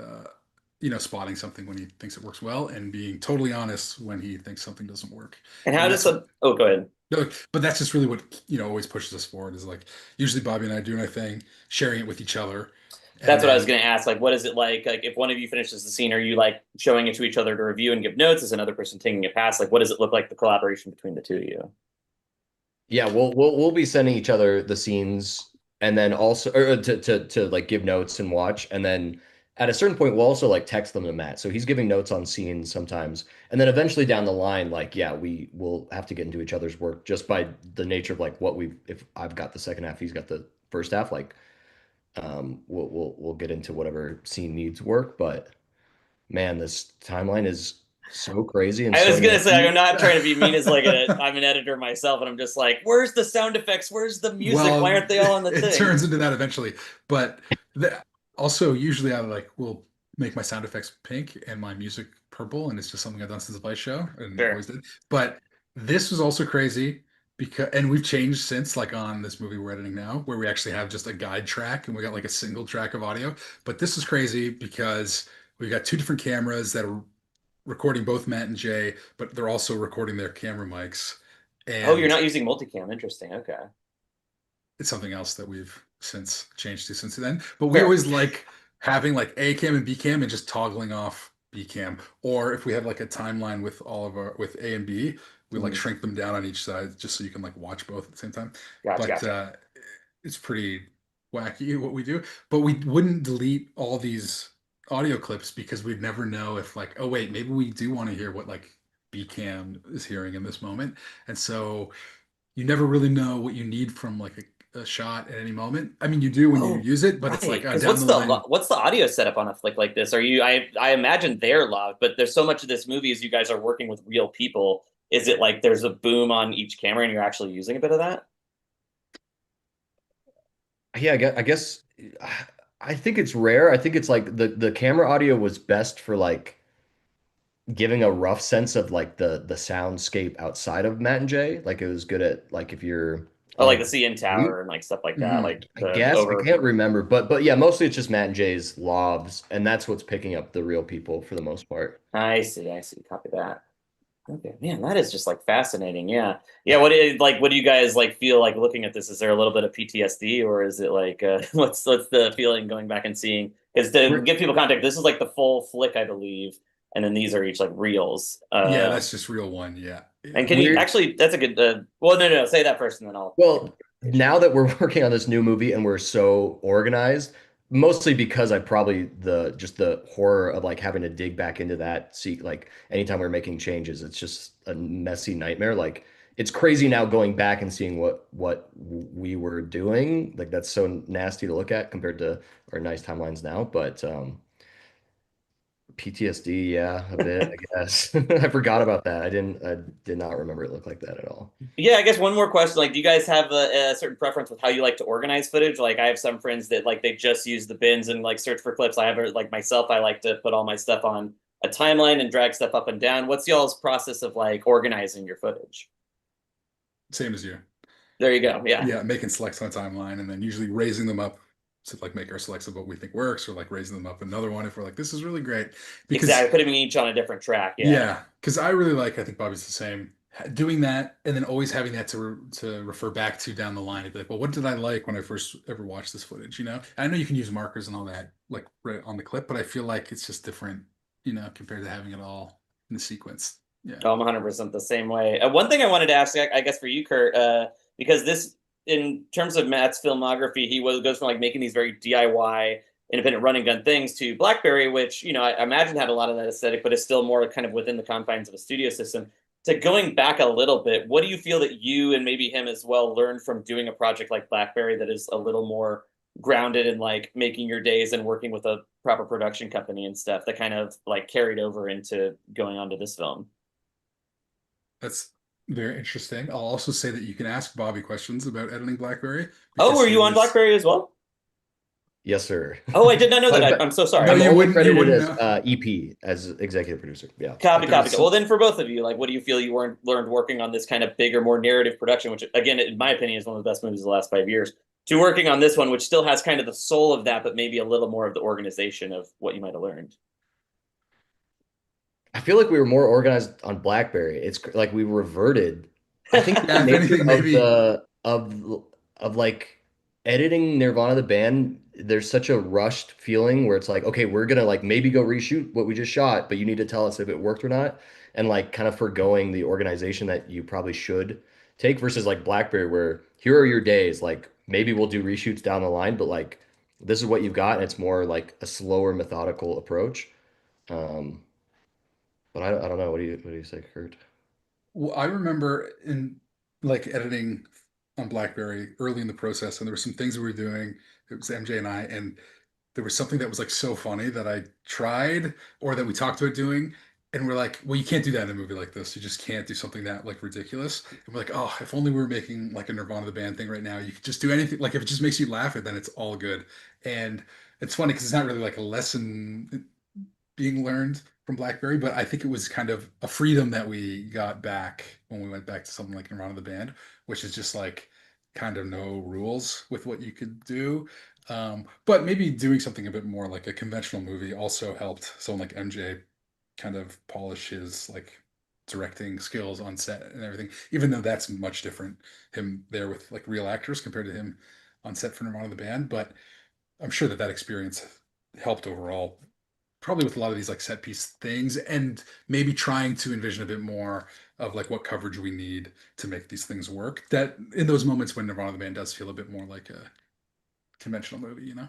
spotting something when he thinks it works well and being totally honest when he thinks something doesn't work. And how And does that's the oh, go ahead. no, but that's just really what always pushes us forward is like usually Bobby and I doing our thing, sharing it with each other, and That's what I was then going to ask. Like, what is it like? Like, if one of you finishes the scene, are you like showing it to each other to review and give notes? Is another person taking it past? Like, what does it look like, the collaboration between the two of you? Yeah, we'll be sending each other the scenes and then also or to like give notes and watch. And then at a certain point we'll also like text them to Matt. So he's giving notes on scenes sometimes. And then eventually down the line, like, yeah, we will have to get into each other's work just by the nature of like what we've if I've got the second half, he's got the first half, like we'll get into whatever scene needs work. But man, this timeline is so crazy and I was so gonna say, I'm nasty. not trying to be mean as like I'm an editor myself, and I'm just like, where's the sound effects? Where's the music? Why well, aren't they all on the it thing? turns into that eventually. But also usually I like will make my sound effects pink and my music purple, and it's just something I've done since the Vice show and Sure. always did. But this was also crazy because and we've changed since like on this movie we're editing now where we actually have just a guide track and we got like a single track of audio. But this is crazy because we got two different cameras that are recording both Matt and Jay, but they're also recording their camera mics. Oh, you're And not using multicam. Interesting. Okay. it's something else that we've since changed to since then. But we Fair. always like having like A cam and B cam and just toggling off B cam. Or if we have like a timeline with all of our with A and B, we like Mhm. shrink them down on each side just so you can like watch both at the same time. Gotcha. But Gotcha. it's pretty wacky what we do. But we wouldn't delete all these audio clips because we'd never know if like, oh wait, maybe we do want to hear what like B cam is hearing in this moment. And so you never really know what you need from like a shot at any moment. I mean, you do when you Oh, use it, but it's right. like Because down the line. what's the audio setup on a flick like this? Are you? I imagine they're loud, but there's so much of this movie as you guys are working with real people. Is it like there's a boom on each camera and you're actually using a bit of that? Yeah, I guess I think it's rare. I think it's like the camera audio was best for like giving a rough sense of like the soundscape outside of Matt and Jay. Like it was good at like if you're Oh, like the like CN we Tower and like stuff like that, Mhm. like I the guess I over. can't remember, but yeah, mostly it's just Matt and Jay's lobs, and that's what's picking up the real people for the most part. I see. I see. Copy that. Okay, man, that is just like fascinating. Yeah, yeah. What do you guys like feel like looking at this? Is there a little bit of PTSD, or is it like what's the feeling going back and seeing? Because to We're, give people context, this is like the full flick, I believe, and then these are each like reels. yeah, that's just real one. Yeah, And yeah. can you We're actually? That's a good. Well, no, no, no, say that first, and then I'll. Well, now that we're working on this new movie and we're so organized, mostly because I probably the just the horror of like having to dig back into that see like anytime we're making changes, it's just a messy nightmare. Like it's crazy now going back and seeing what we were doing. Like that's so nasty to look at compared to our nice timelines now. But PTSD, yeah, a bit, I guess. I forgot about that. I did not remember it looked like that at all. Yeah, I guess one more question. Like, do you guys have a certain preference with how you like to organize footage? Like, I have some friends that like they just use the bins and like search for clips. I have like myself, I like to put all my stuff on a timeline and drag stuff up and down. What's y'all's process of like organizing your footage? Same as you. There you go. Yeah, Yeah, making selects on a timeline and then usually raising them up to like make our selects of what we think works, or like raising them up another one if we're like, this is really great. Because exactly. Putting each on a different track. Yeah. yeah, because I really like, I think Bobby's the same. Doing that and then always having that to refer back to down the line and be like, well, what did I like when I first ever watched this footage? I know you can use markers and all that like right on the clip, but I feel like it's just different, compared to having it all in the sequence. Yeah. Oh, I'm 100% the same way. One thing I wanted to ask, I guess for you, Curt, because this, in terms of Matt's filmography, goes from like making these very DIY, independent run and gun things to Blackberry, which I imagine had a lot of that aesthetic, but is still more kind of within the confines of a studio system. To going back a little bit, what do you feel that you and maybe him as well learned from doing a project like Blackberry that is a little more grounded in like making your days and working with a proper production company and stuff that kind of like carried over into going on to this film? That's Very interesting. I'll also say that you can ask Bobby questions about editing Blackberry Oh, because were he you on was. BlackBerry as well? Yes, sir. Oh, I did not know that. But I'm so sorry. No, I'm you only wouldn't. You credited wouldn't as know. EP as executive producer. Yeah. Copy, But there copy. was Well, some. then for both of you, like, what do you feel you learned working on this kind of bigger, more narrative production, which, again, in my opinion, is one of the best movies of the last 5 years, to working on this one, which still has kind of the soul of that, but maybe a little more of the organization of what you might have learned. I feel like we were more organized on BlackBerry. It's like we reverted. I think the Yeah, if nature anything, of maybe. like editing Nirvana the band, there's such a rushed feeling where it's like, okay, we're gonna like maybe go reshoot what we just shot, but you need to tell us if it worked or not, and like kind of foregoing the organization that you probably should take versus like BlackBerry, where here are your days, like maybe we'll do reshoots down the line, but like this is what you've got, and it's more like a slower, methodical approach. Um, but I don't know. What do you say, Kurt? Well, I remember in like editing on BlackBerry early in the process, and there were some things we were doing. It was MJ and I, and there was something that was like so funny that I tried or that we talked about doing. And we're like, well, you can't do that in a movie like this. You just can't do something that like ridiculous. And we're like, oh, if only we were making like a Nirvana the band thing right now. You could just do anything. Like if it just makes you laugh, then it's all good. And it's funny because it's not really like a lesson being learned from BlackBerry, but I think it was kind of a freedom that we got back when we went back to something like Nirvana the band, which is just like kind of no rules with what you could do. But maybe doing something a bit more like a conventional movie also helped someone like MJ kind of polish his like directing skills on set and everything, even though that's much different, him there with like real actors compared to him on set for Nirvana the band. But I'm sure that that experience helped overall, probably with a lot of these like set piece things, and maybe trying to envision a bit more of like what coverage we need to make these things work. That in those moments when Nirvana the band does feel a bit more like a conventional movie, you know?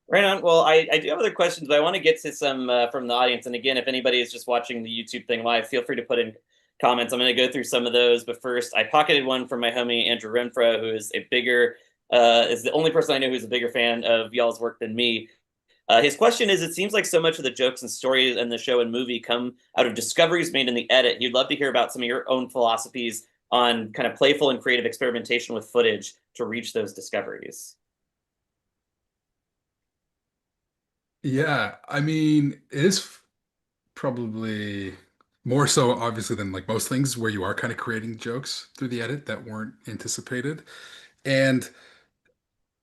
Right on. Well, I do have other questions, but I want to get to some from the audience. And again, if anybody is just watching the YouTube thing live, feel free to put in comments. I'm going to go through some of those. But first, I pocketed one from my homie Andrew Renfro, who is is the only person I know who's a bigger fan of y'all's work than me. His question is: it seems like so much of the jokes and stories in the show and movie come out of discoveries made in the edit. He'd love to hear about some of your own philosophies on kind of playful and creative experimentation with footage to reach those discoveries. Yeah, I mean, it is probably more so obviously than like most things where you are kind of creating jokes through the edit that weren't anticipated. And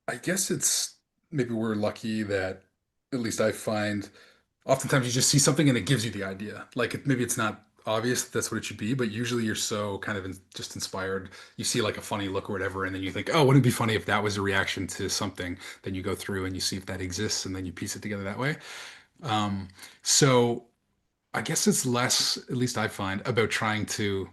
I guess it's maybe we're lucky that at least I find oftentimes you just see something and it gives you the idea. Like maybe it's not obvious that's what it should be, but usually you're so kind of just inspired. You see like a funny look or whatever, and then you think, oh, wouldn't it be funny if that was a reaction to something? Then you go through and you see if that exists, and then you piece it together that way. Um, so I guess it's less, at least I find, about trying to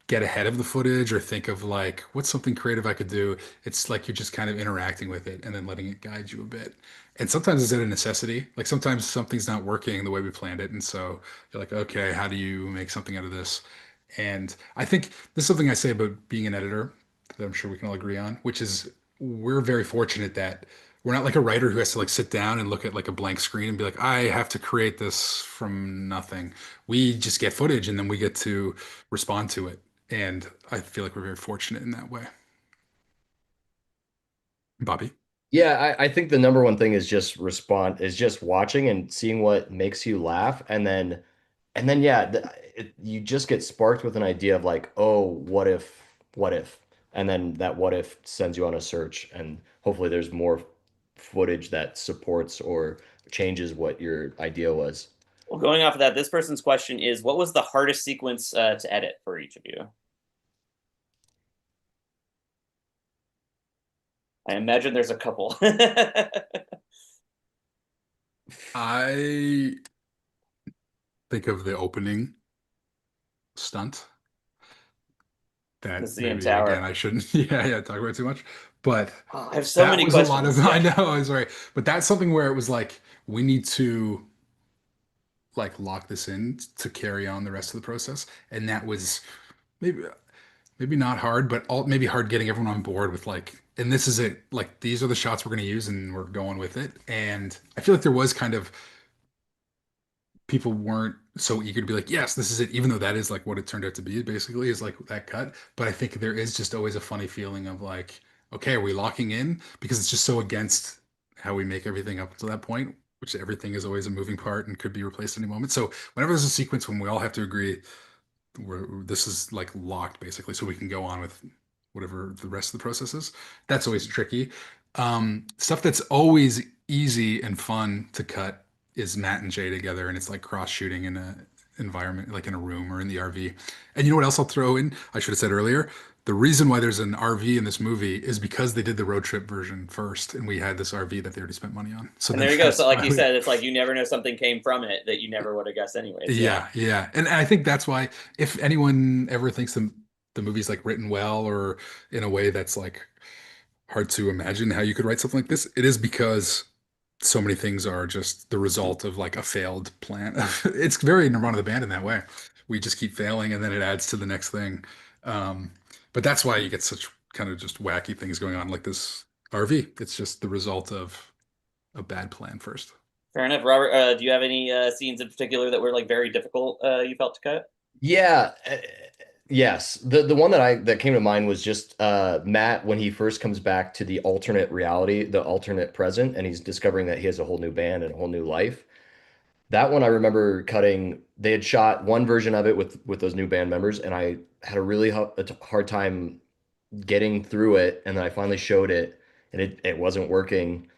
get ahead of the footage or think of like what's something creative I could do. It's like you're just kind of interacting with it and then letting it guide you a bit. And sometimes it's a necessity. Like sometimes something's not working the way we planned it. And so you're like, okay, how do you make something out of this? And I think this is something I say about being an editor that I'm sure we can all agree on, which is we're very fortunate that we're not like a writer who has to like sit down and look at like a blank screen and be like, I have to create this from nothing. We just get footage and then we get to respond to it. And I feel like we're very fortunate in that way. Bobby? Yeah, I think the number one thing is just watching and seeing what makes you laugh, and then yeah, you just get sparked with an idea of like, oh, what if, and then that what if sends you on a search, and hopefully there's more footage that supports or changes what your idea was. Well, going off of that, this person's question is: what was the hardest sequence to edit for each of you? I imagine there's a couple. I think of the opening stunt The that CN maybe again Tower. I shouldn't yeah talk about too much, but Oh, I have so that many was a lot of questions. I Yeah. know I'm sorry, but that's something where it was like we need to like lock this in to carry on the rest of the process, and that was maybe maybe not hard, but all maybe hard getting everyone on board with like, and this is it, like these are the shots we're going to use, and we're going with it. And I feel like there was kind of people weren't so eager to be like, yes, this is it, even though that is like what it turned out to be, basically, is like that cut. But I think there is just always a funny feeling of like, okay, are we locking in? Because it's just so against how we make everything up to that point, which everything is always a moving part and could be replaced any moment. So whenever there's a sequence when we all have to agree, this is like locked basically, so we can go on with whatever the rest of the process is. That's always tricky. Stuff that's always easy and fun to cut is Matt and Jay together, and it's like cross shooting in a environment, like in a room or in the RV. And you know what else I'll throw in? I should have said earlier. The reason why there's an RV in this movie is because they did the road trip version first, and we had this RV that they already spent money on. So And then there you go. that's So like why you said, it's like you never know something came from it that you never would have guessed anyways. Yeah. yeah. And I think that's why if anyone ever thinks the movie's like written well or in a way that's like hard to imagine how you could write something like this, it is because so many things are just the result of like a failed plan. It's very Nirvana the band in that way. We just keep failing and then it adds to the next thing. Um, but that's why you get such kind of just wacky things going on like this RV. It's just the result of a bad plan first. Fair enough. Robert, do you have any scenes in particular that were like very difficult you felt to cut? Yeah. Yes. The one that came to mind was just Matt when he first comes back to the alternate reality, the alternate present, and he's discovering that he has a whole new band and a whole new life. That one I remember cutting. They had shot one version of it with those new band members, and I had a really hard time getting through it. And then I finally showed it, and it wasn't working.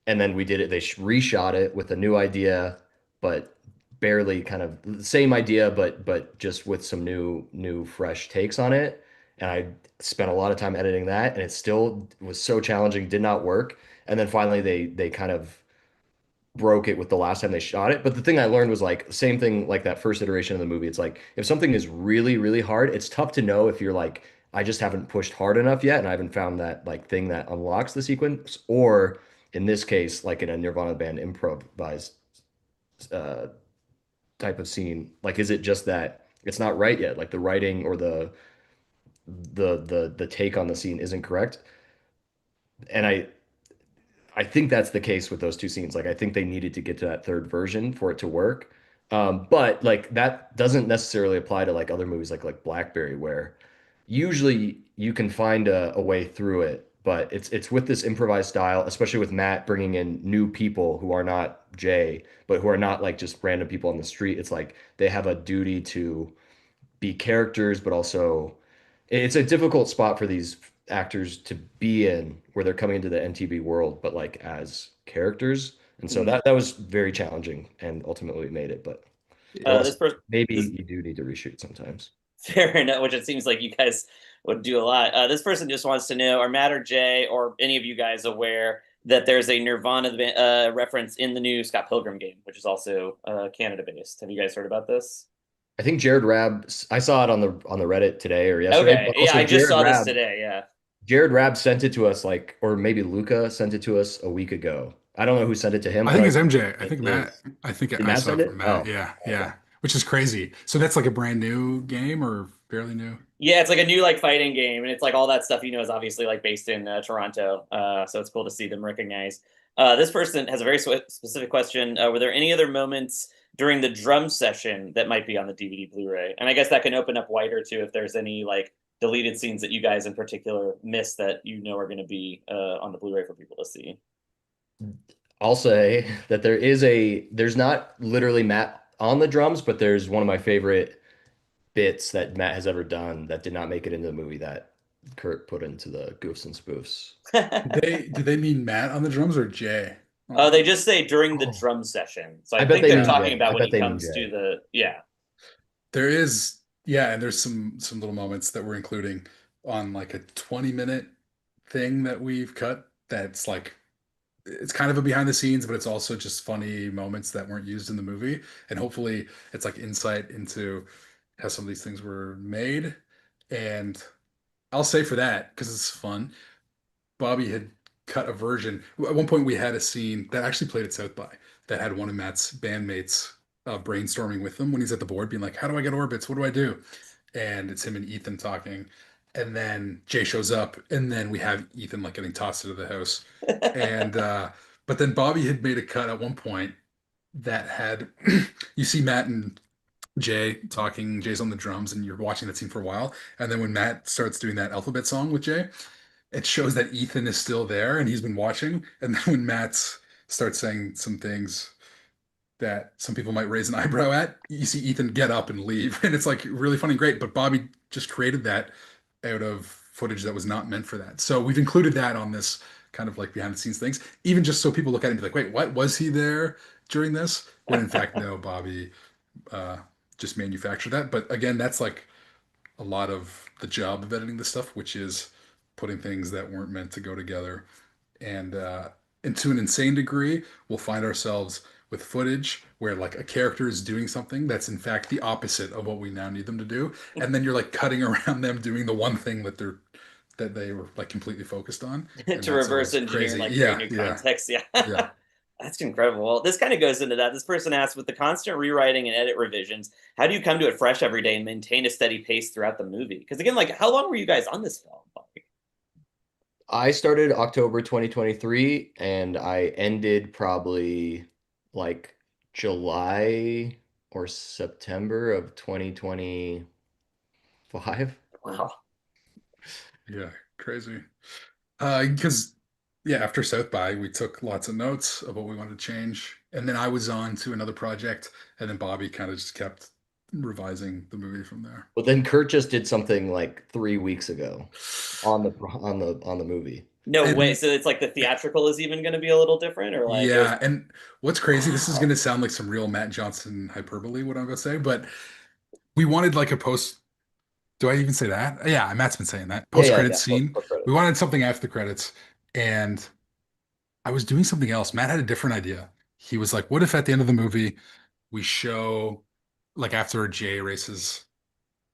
And then we did it. They reshot it with a new idea, but barely kind of the same idea, but just with some new fresh takes on it. And I spent a lot of time editing that, and it still was so challenging, did not work. And then finally they kind of broke it with the last time they shot it. But the thing I learned was like same thing like that first iteration of the movie. It's like if something is really, really hard, it's tough to know if you're like, I just haven't pushed hard enough yet, and I haven't found that like thing that unlocks the sequence, or in this case, like in a Nirvana band improvised uh type of scene, like is it just that it's not right yet? Like the writing or the take on the scene isn't correct. And I think that's the case with those two scenes. Like, I think they needed to get to that third version for it to work. But like that doesn't necessarily apply to like other movies like Blackberry, where usually you can find a way through it. But it's with this improvised style, especially with Matt bringing in new people who are not Jay, but who are not like just random people on the street. It's like they have a duty to be characters, but also it's a difficult spot for these actors to be in where they're coming into the NTV world, but like as characters. And so that was very challenging and ultimately we made it. But it This also person, maybe this you do need to reshoot sometimes. fair enough, which it seems like you guys would do a lot. This person just wants to know: are Matt or Jay or any of you guys aware that there's a Nirvana reference in the new Scott Pilgrim game, which is also Canada based? Have you guys heard about this? I think Jared Rab, I saw it on the Reddit today or yesterday, Okay, but yeah, also I just saw this today. Yeah. Jared Rab sent it to us like, or maybe Luca sent it to us a week ago. I don't know who sent it to him. I but think it's MJ. I it think Matt. is. I think Did I Matt saw send it it? from Matt. Oh, Yeah, okay. yeah. Which is crazy. So that's like a brand new game or fairly new? Yeah, it's like a new like fighting game, and it's like all that stuff is obviously like based in Toronto. So it's cool to see them recognized. This person has a very specific question. Were there any other moments during the drum session that might be on the DVD Blu-ray? And I guess that can open up wider too if there's any like deleted scenes that you guys in particular missed that are going to be on the Blu-ray for people to see. I'll say that there's not literally Matt on the drums, but there's one of my favorite bits that Matt has ever done that did not make it into the movie that Curt put into the Goofs and Spoofs. Did they mean Matt on the drums or Jay? They just say during the Oh. drum session. So I I bet think they they're mean talking Jay. about I when bet he they mean comes Jay. to the, yeah. There is, yeah, and there's some little moments that we're including on like a 20-minute thing that we've cut that's like it's kind of a behind the scenes, but it's also just funny moments that weren't used in the movie. And hopefully it's like insight into how some of these things were made. And I'll say for that, because it's fun, Bobby had cut a version. At one point, we had a scene that actually played at South by that had one of Matt's bandmates brainstorming with him when he's at the board, being like, "How do I get orbits? What do I do?" And it's him and Ethan talking. And then Jay shows up, and then we have Ethan like getting tossed into the house. And but then Bobby had made a cut at one point that had you see Matt and Jay talking, Jay's on the drums, and you're watching that scene for a while. And then when Matt starts doing that alphabet song with Jay, it shows that Ethan is still there and he's been watching. And then when Matt starts saying some things that some people might raise an eyebrow at, you see Ethan get up and leave. And it's like really funny and great. But Bobby just created that out of footage that was not meant for that. So we've included that on this kind of like behind the scenes things, even just so people look at it and be like, wait, what was he there during this? When in fact, no, Bobby uh, just manufactured that. But again, that's like a lot of the job of editing this stuff, which is putting things that weren't meant to go together. And to an insane degree, we'll find ourselves with footage where like a character is doing something that's in fact the opposite of what we now need them to do, and then you're like cutting around them doing the one thing that they were like completely focused on, and To that's reverse always engineer and crazy. like create Yeah, new yeah, context. Yeah. yeah. That's incredible. Well, this kind of goes into that. This person asked, with the constant rewriting and edit revisions, how do you come to it fresh every day and maintain a steady pace throughout the movie? Because again, like, how long were you guys on this film? Like, I started October 2023 and I ended probably like July or September of 2025. wow. Yeah, crazy. Because yeah, after South by, we took lots of notes of what we wanted to change, and then I was on to another project, and then Bobby kind of just kept revising the movie from there. But then Kurt just did something like 3 weeks ago on the movie. No way. And So it's like the theatrical is even going to be a little different, or like it was. yeah, and what's crazy, this is going Wow. to sound like some real Matt Johnson hyperbole, what I'm going to say, but we wanted like a post. Do I even say that? Yeah, Matt's been saying that Yeah, post yeah, credit yeah. Post, scene. post We credits. wanted something after the credits, and I was doing something else. Matt had a different idea. He was like, "What if at the end of the movie we show, like after Jay races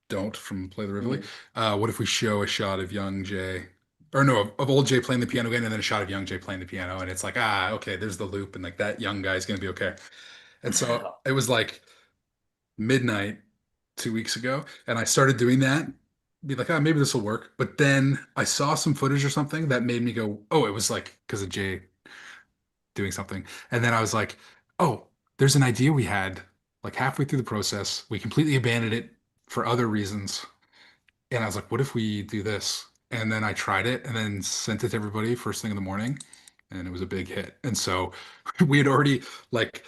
Don't from Play the Rivoli, Mhm. what if we show a shot of young Jay, or no, of old Jay playing the piano again, and then a shot of young Jay playing the piano, and it's like, ah, okay, there's the loop, and like that young guy's gonna be okay." And so Wow. it was like midnight 2 weeks ago, and I started doing that, be like, ah, maybe this will work. But then I saw some footage or something that made me go, oh, it was like because of Jay doing something. And then I was like, oh, there's an idea we had like halfway through the process. We completely abandoned it for other reasons. And I was like, what if we do this? And then I tried it and then sent it to everybody first thing in the morning. And it was a big hit. And so we had already like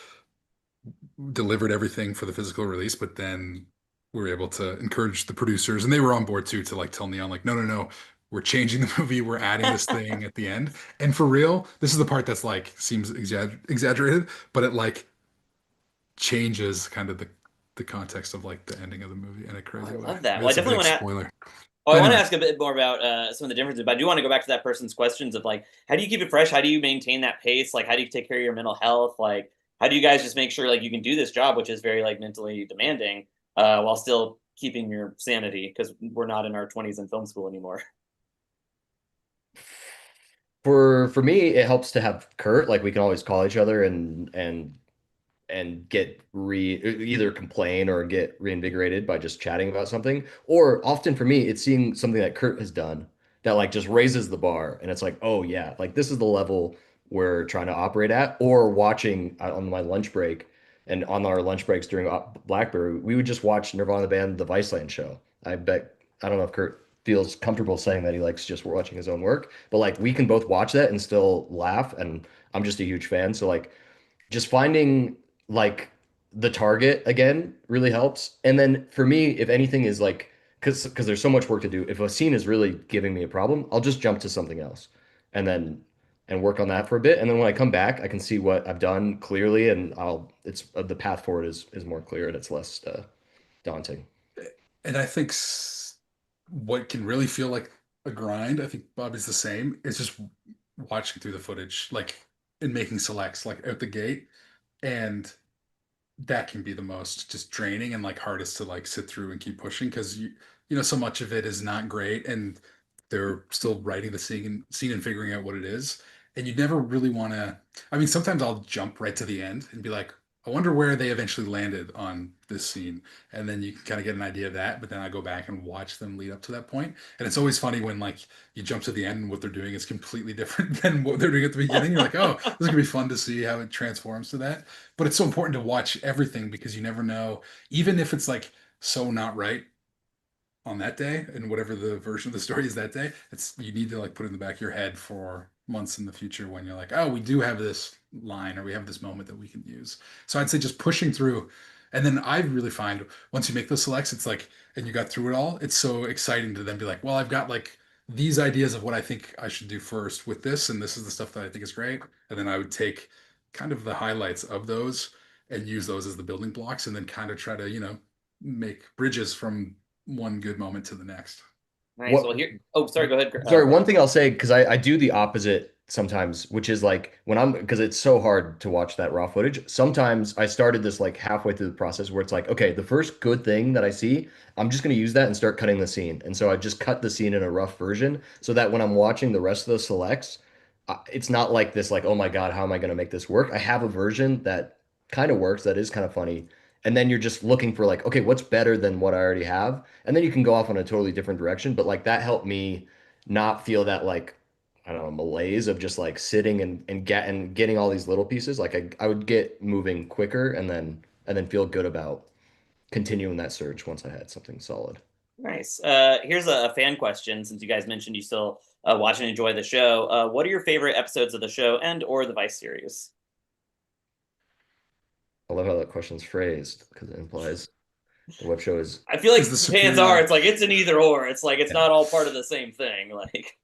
delivered everything for the physical release, but then we were able to encourage the producers, and they were on board too, to like tell Neon, like, no, no, no, we're changing the movie, we're adding this thing at the end. And for real, this is the part that's like seems exaggerated, but it like changes kind of the context of like the ending of the movie in a Oh, I crazy way. love that. Maybe Well, I that's a definitely big want to. spoiler. Oh, I But want to anyway, ask a bit more about some of the differences, but I do want to go back to that person's questions of like, how do you keep it fresh? How do you maintain that pace? Like, how do you take care of your mental health? Like, how do you guys just make sure like you can do this job, which is very like mentally demanding, while still keeping your sanity? Because we're not in our 20s in film school anymore. For me, it helps to have Kurt. Like we can always call each other and get either complain or get reinvigorated by just chatting about something. Or often for me, it's seeing something that Kurt has done that like just raises the bar, and it's like, oh yeah, like this is the level we're trying to operate at. Or watching on my lunch break and on our lunch breaks during Blackberry, we would just watch Nirvana the band, the Viceland show. I don't know if Kurt feels comfortable saying that he likes just watching his own work, but like we can both watch that and still laugh, and I'm just a huge fan. So like just finding like the target again really helps. And then for me, if anything is like, because there's so much work to do, if a scene is really giving me a problem, I'll just jump to something else and then and work on that for a bit. And then when I come back, I can see what I've done clearly, and I'll it's the path forward is more clear and it's less daunting. and I think what can really feel like a grind, I think Bobby's the same, is just watching through the footage, like and making selects like out the gate. And that can be the most just draining and like hardest to like sit through and keep pushing because you know so much of it is not great and they're still writing the scene and figuring out what it is, and you never really want to. I mean, sometimes I'll jump right to the end and be like, I wonder where they eventually landed on this scene. And then you can kind of get an idea of that. But then I go back and watch them lead up to that point. And it's always funny when like you jump to the end and what they're doing is completely different than what they're doing at the beginning. You're like, oh, this is gonna be fun to see how it transforms to that. But it's so important to watch everything because you never know, even if it's like so not right on that day and whatever the version of the story is that day, it's you need to like put it in the back of your head for months in the future when you're like, oh, we do have this line or we have this moment that we can use. So I'd say just pushing through. And then I really find once you make the selects, it's like, and you got through it all, it's so exciting to then be like, well, I've got like these ideas of what I think I should do first with this, and this is the stuff that I think is great. And then I would take kind of the highlights of those and use those as the building blocks and then kind of try to, make bridges from one good moment to the next. Nice. What Well, here. Oh, sorry. Go ahead. Sorry, one Brian. thing I'll say, because I do the opposite sometimes, which is like when because it's so hard to watch that raw footage. Sometimes I started this like halfway through the process where it's like, okay, the first good thing that I see, I'm just going to use that and start cutting the scene. And so I just cut the scene in a rough version so that when I'm watching the rest of the selects, it's not like this, like, oh my God, how am I going to make this work? I have a version that kind of works, that is kind of funny. And then you're just looking for like, okay, what's better than what I already have? And then you can go off on a totally different direction. But like that helped me not feel that like I don't know malaise of just like sitting and getting all these little pieces. Like I would get moving quicker and then feel good about continuing that search once I had something solid. Nice. Here's a fan question. Since you guys mentioned you still watch and enjoy the show, what are your favorite episodes of the show and or the Vice series? I love how that question's phrased because it implies the web show is I feel like Is the fans are. superior. It's like it's an either or. It's like it's yeah. not all part of the same thing. Like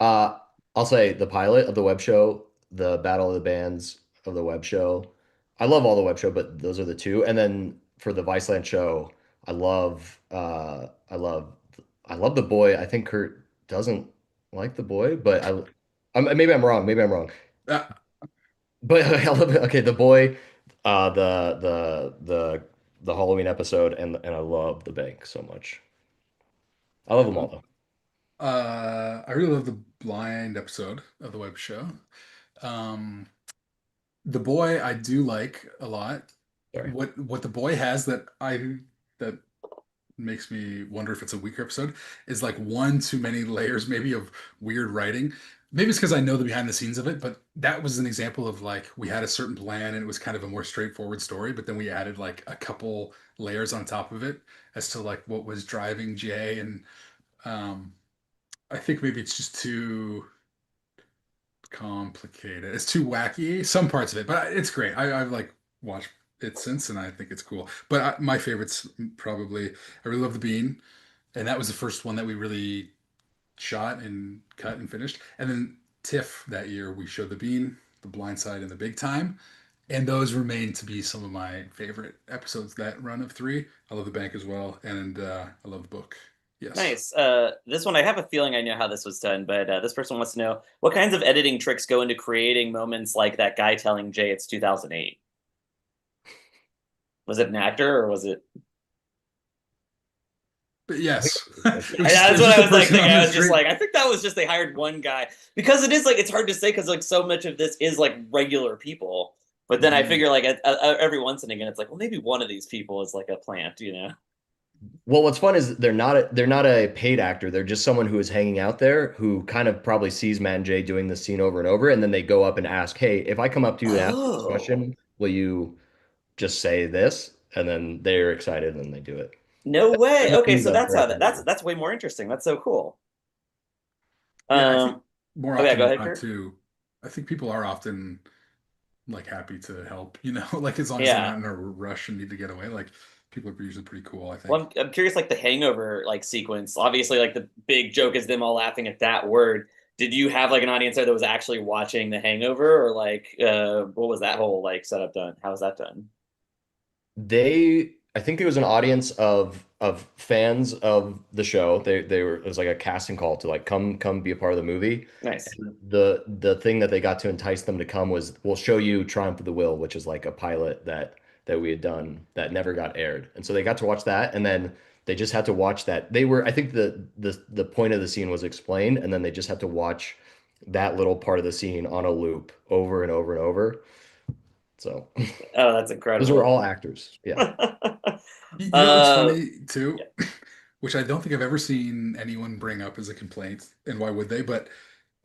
Uh, I'll say the pilot of the web show, the Battle of the Bands of the web show. I love all the web show, but those are the two. And then for the Viceland show, I love I love the boy. I think Kurt doesn't like the boy, but maybe I'm wrong. Maybe I'm wrong. Uh, But I love it. Okay, the boy, the Halloween episode, and I love the bank so much. I love them all though. I really love the blind episode of the web show. Um, the boy I do like a lot. Sorry. What the boy has that makes me wonder if it's a weaker episode is like one too many layers maybe of weird writing. Maybe it's because I know the behind the scenes of it, but that was an example of like we had a certain plan and it was kind of a more straightforward story, but then we added like a couple layers on top of it as to like what was driving Jay and um I think maybe it's just too complicated. It's too wacky, some parts of it, but it's great. I've like watched it since, and I think it's cool. But my favorites probably I really love the Bean, and that was the first one that we really shot and cut and finished. And then TIFF that year we showed the Bean, the Blind Side, and the Big Time, and those remain to be some of my favorite episodes. That run of three. I love the Bank as well, and I love the book. Yes. nice. This one I have a feeling I know how this was done, but this person wants to know what kinds of editing tricks go into creating moments like that guy telling Jay it's 2008. Was it an actor or was it? But yes, That's it was That's it what was I just a was like person thinking. on I the was just street. like, I think that was just they hired one guy because it is like it's hard to say because like so much of this is like regular people. But then I Mhm. figure like every once and again it's like well maybe one of these people is like a plant, you know? Well, what's fun is they're not a paid actor. They're just someone who is hanging out there who kind of probably sees Man Jay doing this scene over and over, and then they go up and ask, "Hey, if I come up to you and ask you this Oh, question, will you just say this?" And then they're excited and they do it. no way. That Okay, means so I'm that's very how familiar. that's way more interesting. That's so cool. Yeah, I think Um, more oh yeah, often go than ahead, not Kurt. too. I think people are often like happy to help, like as long as they're Yeah. not in a rush and need to get away, like people are usually pretty cool, I Well, think. I'm curious, like the Hangover like sequence. Obviously, like the big joke is them all laughing at that word. Did you have like an audience there that was actually watching The Hangover, or like what was that whole like setup done? How was that done? I think there was an audience of fans of the show. They were it was like a casting call to like come be a part of the movie. Nice. And the thing that they got to entice them to come was we'll show you Triumph of the Will, which is like a pilot that we had done that never got aired. And so they got to watch that and then they just had to watch that. They were I think the point of the scene was explained and then they just had to watch that little part of the scene on a loop over and over and over. So Oh, that's incredible. those were all actors. Yeah. You know what's Uh, funny too, which I don't think I've ever seen anyone bring up as a complaint, and why would they? But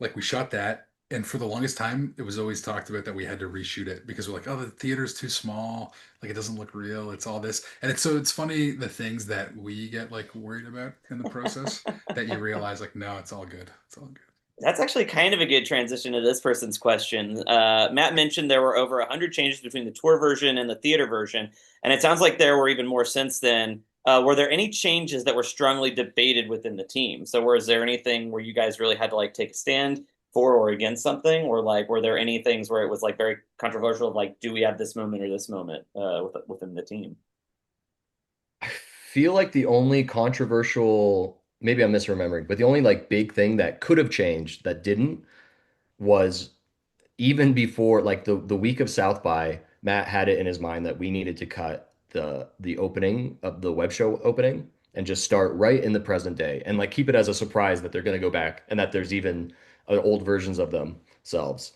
like we shot that, and for the longest time, it was always talked about that we had to reshoot it because we're like, oh, the theater's too small, like it doesn't look real, it's all this, and it's funny the things that we get like worried about in the process that you realize like, no, it's all good, it's all good. That's actually kind of a good transition to this person's question. Matt mentioned there were over 100 changes between the tour version and the theater version, and it sounds like there were even more since then. Were there any changes that were strongly debated within the team? So, was there anything where you guys really had to like take a stand for or against something, or like were there any things where it was like very controversial, like do we have this moment or this moment within the team? I feel like the only controversial, maybe I'm misremembering, but the only like big thing that could have changed that didn't was even before like the week of South by, Matt had it in his mind that we needed to cut the opening of the web show opening and just start right in the present day and like keep it as a surprise that they're going to go back and that there's even old versions of themselves.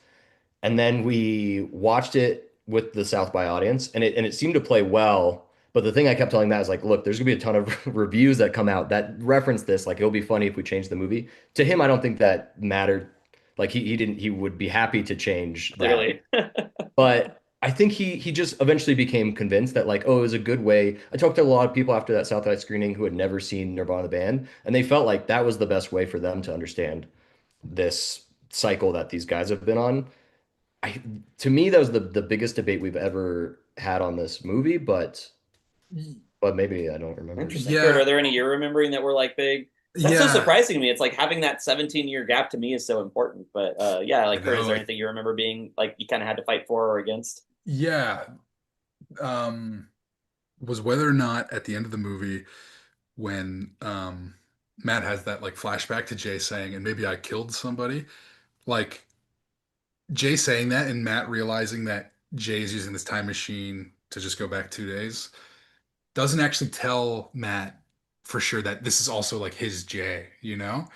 And then we watched it with the South by audience, and it seemed to play well. But the thing I kept telling Matt is like, look, there's gonna be a ton of reviews that come out that reference this. Like, it'll be funny if we change the movie. To him, I don't think that mattered. Like, he didn't. He would be happy to change that. Clearly. But I think he just eventually became convinced that like, oh, it was a good way. I talked to a lot of people after that South by screening who had never seen Nirvana the band, and they felt like that was the best way for them to understand this cycle that these guys have been on. I To me that was the biggest debate we've ever had on this movie, but maybe I don't remember Interesting. Kurt, Yeah, are there any you're remembering that were like big? That's so yeah, surprising to me. It's like having that 17-year gap to me is so important. But yeah, I like Kurt, is know, there like, anything you remember being like you kind of had to fight for or against? yeah. Um, was whether or not at the end of the movie when Matt has that like flashback to Jay saying, and maybe I killed somebody, like Jay saying that and Matt realizing that Jay's using this time machine to just go back 2 days doesn't actually tell Matt for sure that this is also like his Jay, you know?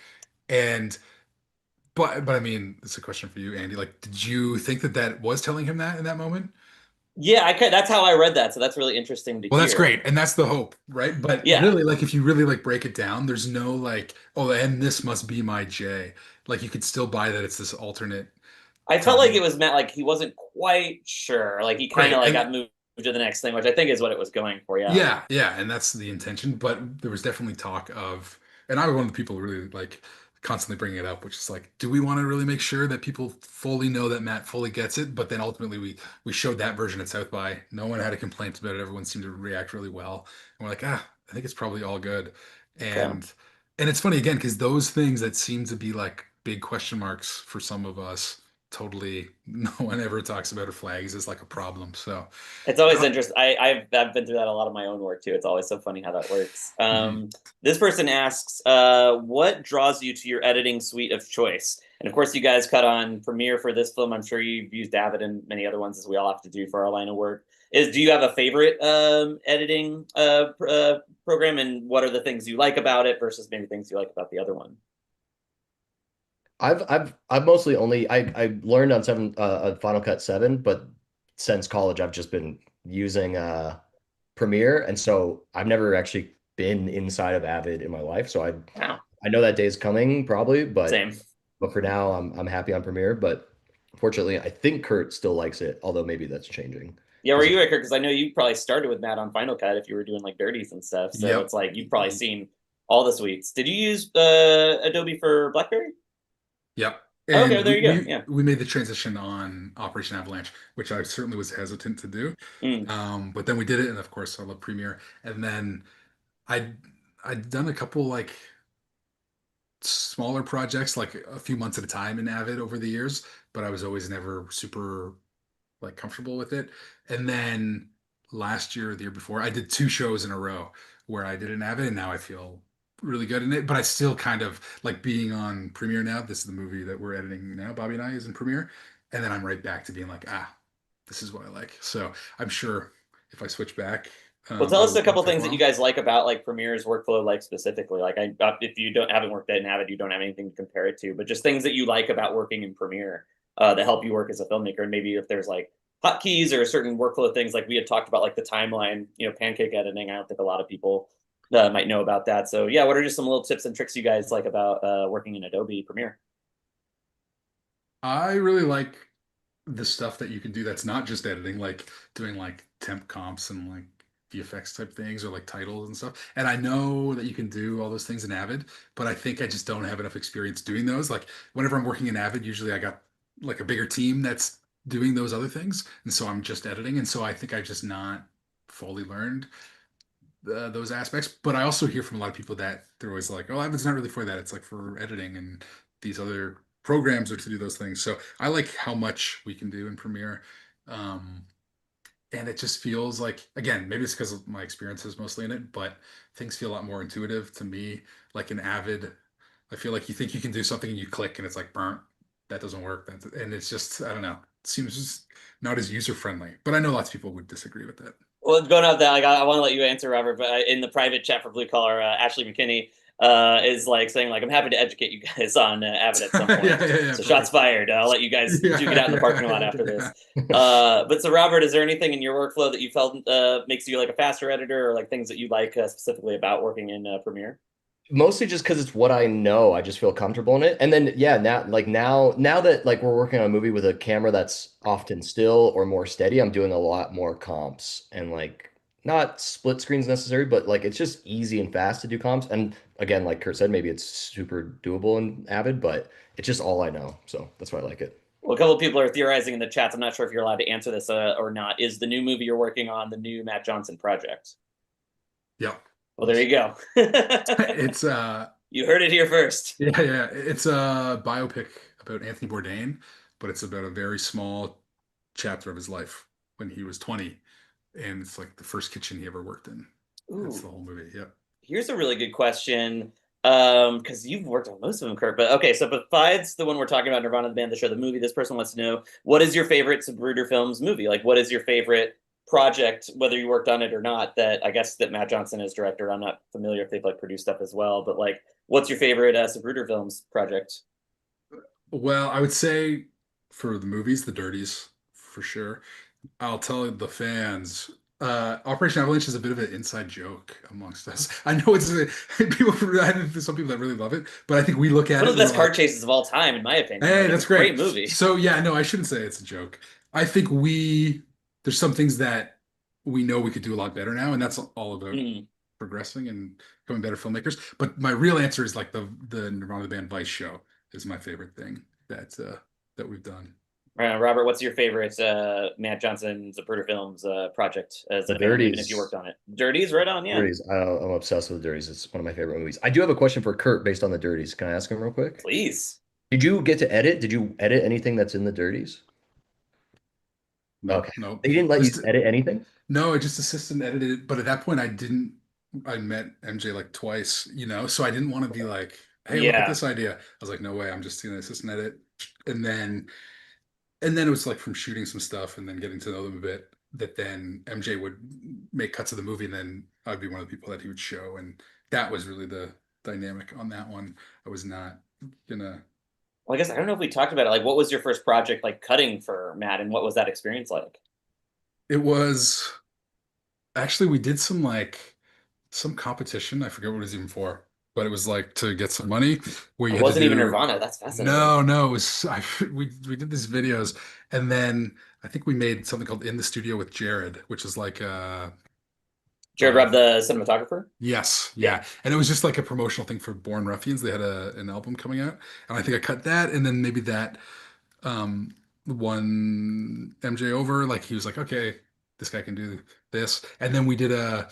And but I mean, it's a question for you, Andy. Like, did you think that that was telling him that in that moment? Yeah, that's how I read that. So that's really interesting to Well, that's hear. great, and that's the hope, right? But Yeah, really, like, if you really like break it down, there's no like, oh, and this must be my J. Like, you could still buy that it's this alternate I felt like it time. was meant like he wasn't quite sure. Like he kind of Right, like got and moved to the next thing, which I think is what it was going for. Yeah. yeah, yeah, and that's the intention. But there was definitely talk of, and I was one of the people really like constantly bringing it up, which is like, do we want to really make sure that people fully know that Matt fully gets it? But then ultimately, we showed that version at South by. No one had a complaint about it. Everyone seemed to react really well, and we're like, I think it's probably all good. Okay. And it's funny again because those things that seem to be like big question marks for some of us, totally no one ever talks about or flags as like a problem. So. It's always uh, interesting. I've been through that a lot of my own work too. It's always so funny how that works. mhm. This person asks, what draws you to your editing suite of choice? And of course, you guys cut on Premiere for this film. I'm sure you've used Avid and many other ones as we all have to do for our line of work. Do you have a favorite editing program, and what are the things you like about it versus maybe things you like about the other one? I've mostly only I learned on Final Cut 7, but since college I've just been using Premiere, and so I've never actually been inside of Avid in my life. So Wow, I know that day's coming probably, same. but for now I'm happy on Premiere. But fortunately, I think Kurt still likes it, although maybe that's changing Yeah, were because you, Iker? Because I know you probably started with Matt on Final Cut if you were doing like dirties and stuff. So Yep. it's like you've probably seen all the suites. Did you use Adobe for Blackberry? Yep. Oh, okay, And there you go. Yeah. we made the transition on Operation Avalanche, which I certainly was hesitant to do. Mm. But then we did it, and of course I love Premiere. And then I I'd done a couple like smaller projects, like a few months at a time in Avid over the years, but I was always never super like comfortable with it. And then last year, or the year before, I did two shows in a row where I did an Avid, and now I feel really good in it. But I still kind of like being on Premiere now. This is the movie that we're editing now. Bobby and I is in Premiere, and then I'm right back to being like, this is what I like. So I'm sure if I switch back, Well, tell us a it'll couple take a things that you while. guys like about like Premiere's workflow, like specifically. Like, if you don't haven't worked at an Avid, you don't have anything to compare it to, but just things that you like about working in Premiere that help you work as a filmmaker, and maybe if there's like hotkeys or certain workflow things. Like we had talked about, like the timeline, pancake editing. I don't think a lot of people might know about that. So yeah, what are just some little tips and tricks you guys like about working in Adobe Premiere? I really like the stuff that you can do that's not just editing, like doing like temp comps and like VFX type things or like titles and stuff. And I know that you can do all those things in Avid, but I think I just don't have enough experience doing those. Like whenever I'm working in Avid, usually I got like a bigger team that's doing those other things. And so I'm just editing. And so I think I've just not fully learned those aspects. But I also hear from a lot of people that they're always like, "Oh, Avid's not really for that. It's like for editing, and these other programs are to do those things." So I like how much we can do in Premiere. Um, and it just feels like, again, maybe it's because of my experiences mostly in it, but things feel a lot more intuitive to me. Like in Avid, I feel like you think you can do something and you click and it's like, burnt, that doesn't work. And it's just, I don't know, it seems just not as user friendly. But I know lots of people would disagree with that. Well, going off that, like, I want to let you answer, Robert, but in the private chat for Blue Collar, Ashley McKinney is like saying, like, I'm happy to educate you guys on Avid at some point. Yeah, so shots fired. I'll let you guys duke it out in the parking lot after this. But so, Robert, is there anything in your workflow that you felt makes you like a faster editor, or like things that you like specifically about working in Premiere? Mostly just because it's what I know. I just feel comfortable in it. And then yeah, now that like we're working on a movie with a camera that's often still or more steady, I'm doing a lot more comps and like not split screens necessary, but like it's just easy and fast to do comps. And again, like Kurt said, maybe it's super doable in Avid, but it's just all I know. So that's why I like it. Well, a couple of people are theorizing in the chats. I'm not sure if you're allowed to answer this or not. Is the new movie you're working on the new Matt Johnson project? Yeah. Well, there you go. It's You heard it here first. yeah. It's a biopic about Anthony Bourdain, but it's about a very small chapter of his life when he was 20, and it's like the first kitchen he ever worked in. That's the Ooh, whole movie. Yep. here's a really good question. Because you've worked on most of them, Kurt. But okay, so besides the one we're talking about, Nirvana, the band, the show, the movie, this person wants to know, what is your favorite Zapruder Films movie? Like, what is your favorite project, whether you worked on it or not, that I guess that Matt Johnson is director? I'm not familiar if they've like produced stuff as well, but like, what's your favorite Zapruder Films project? Well, I would say for the movies, the Dirties for sure. I'll tell the fans. Operation Avalanche is a bit of an inside joke amongst us. I know it's people. I think there's some people that really love it, but I think we look at One it of the and best we're car like, chases of all time, in my opinion. "Hey, Like, it's that's a great great." movie. So yeah, no, I shouldn't say it's a joke. I think there's some things that we know we could do a lot better now, and that's all about Mm. progressing and becoming better filmmakers. But my real answer is like the Nirvana the Band Vice show is my favorite thing that we've done. Robert, what's your favorite Matt Johnson Zapruder Films project as The a fan, even if you Dirties. worked on it? Dirties, right on, yeah. Dirties. I'm obsessed with Dirties. It's one of my favorite movies. I do have a question for Kurt based on the Dirties. Can I ask him real quick? Please. Did you get to edit? Did you edit anything that's in the Dirties? No, Okay. no, They didn't let you just edit anything? no. I just assistant edited it, but at that point, I didn't. I met MJ like twice, so I didn't want to be like, "Hey, look at Yeah. this idea." I was like, "No way, I'm just gonna assistant edit." And then and then it was like from shooting some stuff and then getting to know them a bit. That then MJ would make cuts of the movie, and then I'd be one of the people that he would show, and that was really the dynamic on that one. I was not gonna. Well, I guess I don't know if we talked about it. Like, what was your first project like cutting for Matt, and what was that experience like? It was actually we did some competition. I forget what it was even for, but it was like to get some money where you It had to wasn't even do. Nirvana. That's fascinating. No, it was we did these videos, and then I think we made something called In the Studio with Jared, which is like Jared uh Robb, the cinematographer. yes, Yeah. yeah, and it was just like a promotional thing for Born Ruffians. They had an album coming out, and I think I cut that, and then maybe that um won MJ over. Like he was like, okay, this guy can do this, and then we did a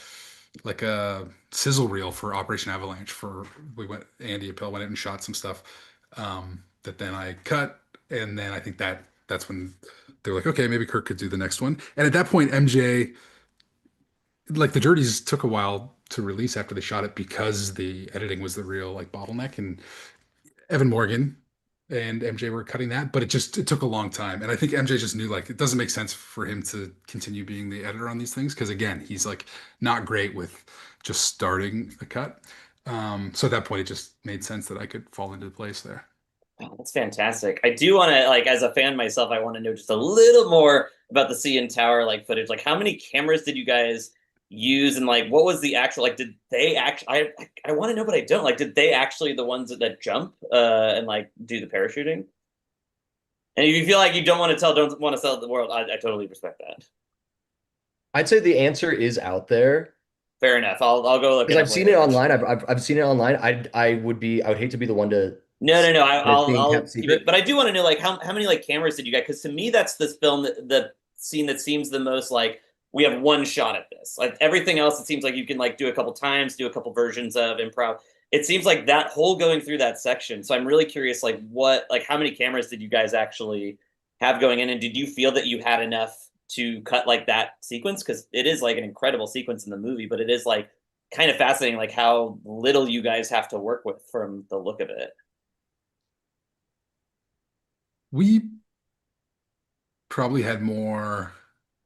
sizzle reel for Operation Avalanche. For we went Andy Appel went in and shot some stuff that then I cut, and then I think that's when they're like, okay, maybe Kirk could do the next one. And at that point, MJ, like the Dirties took a while to release after they shot it because the editing was the real like bottleneck, and Evan Morgan and MJ were cutting that, but it took a long time. And I think MJ just knew like it doesn't make sense for him to continue being the editor on these things because again, he's like not great with just starting a cut. So at that point, it just made sense that I could fall into place there. Oh, that's fantastic. I do want to, like, as a fan myself, I want to know just a little more about the CN Tower like footage. Like, how many cameras did you guys use, and like, what was the actual like? Did they actually? I want to know, but I don't. Like, did they actually the ones that jump and like do the parachuting? And if you feel like you don't want to sell it to the world, I totally respect that. I'd say the answer is out there Fair enough. I'll go look it because up I've seen it later. online. I've seen it online. I would hate to be the one to No, no, say no. that it's being I'll kept keep it, secret. but I do want to know like how many like cameras did you get? Because to me, that's this film the scene that seems the most like we have one shot at this. Like everything else, it seems like you can like do a couple times, do a couple versions of improv. It seems like that whole going through that section. So I'm really curious, like what, like how many cameras did you guys actually have going in, and did you feel that you had enough to cut like that sequence? Because it is like an incredible sequence in the movie, but it is like kind of fascinating, like how little you guys have to work with from the look of it. We probably had more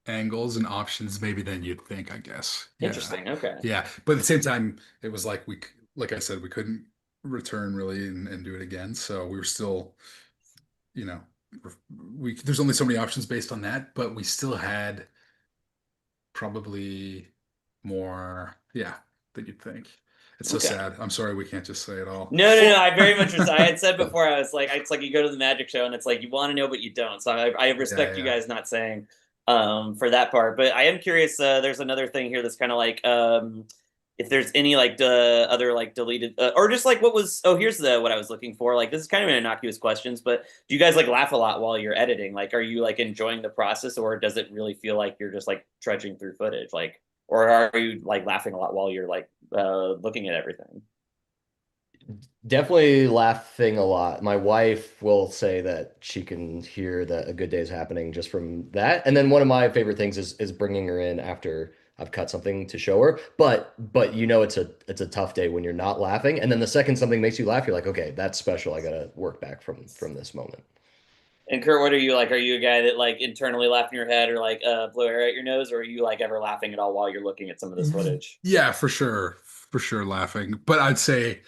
angles and options maybe than you'd think, I guess. Yeah. Interesting. Okay. Yeah. But at the same time, it was like like I said, we couldn't return really and do it again. So we were still, you know, there's only so many options based on that, but we still had probably more, yeah, than you'd think. It's so Okay. sad. I'm sorry we can't just say it all. No, no, no. Well, I very much was. I had said before. I was like, it's like you go to the magic show and it's like you want to know but you don't. So I Yeah, respect you yeah. guys not saying for that part. But I am curious. There's another thing here that's kind of like if there's any like other like deleted or just like what was. Oh, here's the what I was looking for. Like this is kind of an innocuous questions, but do you guys like laugh a lot while you're editing? Like, are you like enjoying the process, or does it really feel like you're just like trudging through footage? Like, or are you like laughing a lot while you're like looking at everything? definitely laughing a lot. My wife will say that she can hear that a good day is happening just from that. And then one of my favorite things is bringing her in after I've cut something to show her. But you know it's a tough day when you're not laughing. And then the second something makes you laugh, you're like, okay, that's special. I gotta work back from this moment. And Curt, what are you like? Are you a guy that like internally laugh in your head or like blow air at your nose, or are you like ever laughing at all while you're looking at some of this footage? Yeah, for sure. For sure laughing. But I'd say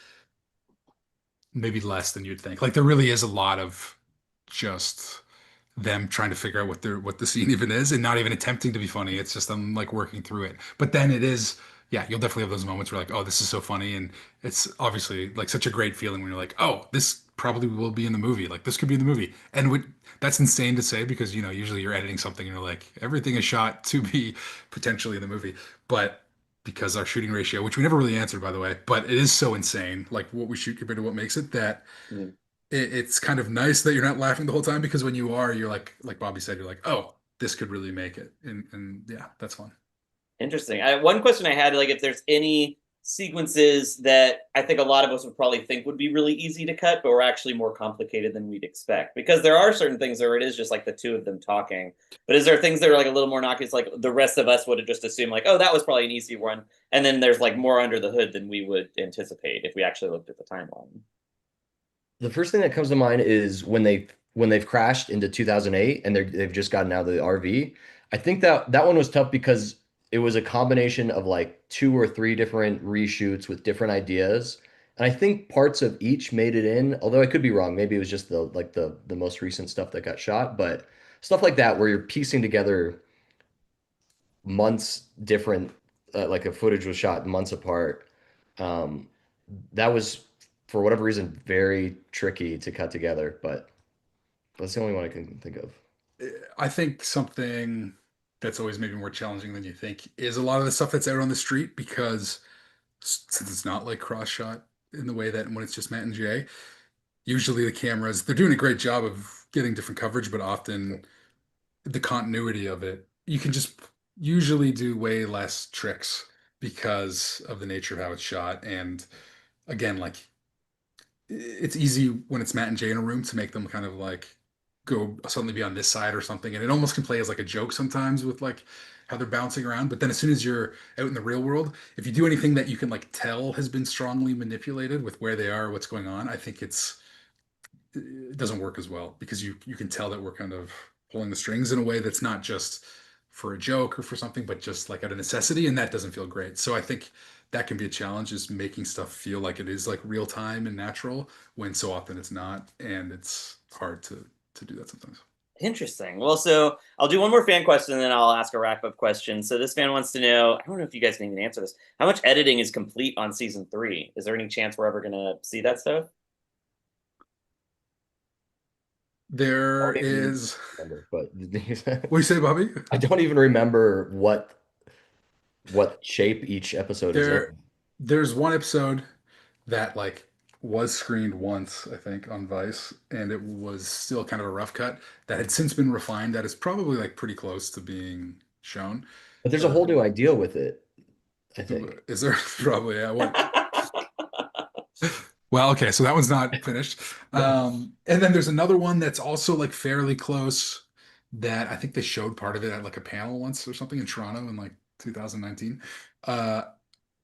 maybe less than you'd think. Like there really is a lot of just them trying to figure out what the scene even is and not even attempting to be funny. It's just them like working through it. But then it is, yeah, you'll definitely have those moments where like, oh, this is so funny. And it's obviously like such a great feeling when you're like, oh, this probably will be in the movie. Like this could be in the movie. And that's insane to say because, you know, usually you're editing something and you're like, everything is shot to be potentially in the movie. But because our shooting ratio, which we never really answered, by the way, but it is so insane, like what we shoot compared to what makes it, that Mhm. it's kind of nice that you're not laughing the whole time because when you are, you're like Bobby said, you're like, oh, this could really make it, and yeah, that's fun. Interesting. One question I had, like, if there's any sequences that I think a lot of us would probably think would be really easy to cut, but were actually more complicated than we'd expect. Because there are certain things where it is just like the two of them talking. But is there things that are like a little more innocuous, like the rest of us would have just assumed, like, oh, that was probably an easy one, and then there's like more under the hood than we would anticipate if we actually looked at the timeline. The first thing that comes to mind is when they've crashed into 2008 and they've just gotten out of the RV. I think that one was tough because it was a combination of like two or three different reshoots with different ideas. And I think parts of each made it in, although I could be wrong. Maybe it was just the most recent stuff that got shot, but stuff like that where you're piecing together months different, like a footage was shot months apart. Um, that was for whatever reason very tricky to cut together, but that's the only one I can think of. I think something that's always maybe more challenging than you think is a lot of the stuff that's out on the street because since it's not like cross shot in the way that when it's just Matt and Jay, usually the cameras they're doing a great job of getting different coverage, but often the continuity of it, you can just usually do way less tricks because of the nature of how it's shot. And again, like it's easy when it's Matt and Jay in a room to make them kind of like go suddenly be on this side or something. And it almost can play as like a joke sometimes with like how they're bouncing around. But then as soon as you're out in the real world, if you do anything that you can like tell has been strongly manipulated with where they are, what's going on, I think it doesn't work as well because you can tell that we're kind of pulling the strings in a way that's not just for a joke or for something, but just like out of necessity, and that doesn't feel great. So I think that can be a challenge, is making stuff feel like it is like real time and natural when so often it's not, and it's hard to do that sometimes. Interesting. Well, so I'll do one more fan question and then I'll ask a wrap up question. So this fan wants to know, I don't know if you guys can even answer this. How much editing is complete on season 3? Is there any chance we're ever going to see that stuff? There I don't even is. remember, but What do you say, Bobby? I don't even remember what shape each episode is in. There's one episode that like was screened once, I think, on Vice, and it was still kind of a rough cut that had since been refined. That is probably like pretty close to being shown. But there's a whole new idea with it, I think. Is there probably? Yeah, what? Well, okay, so that one's not finished. And then there's another one that's also like fairly close that I think they showed part of it at like a panel once or something in Toronto in like 2019. Uh,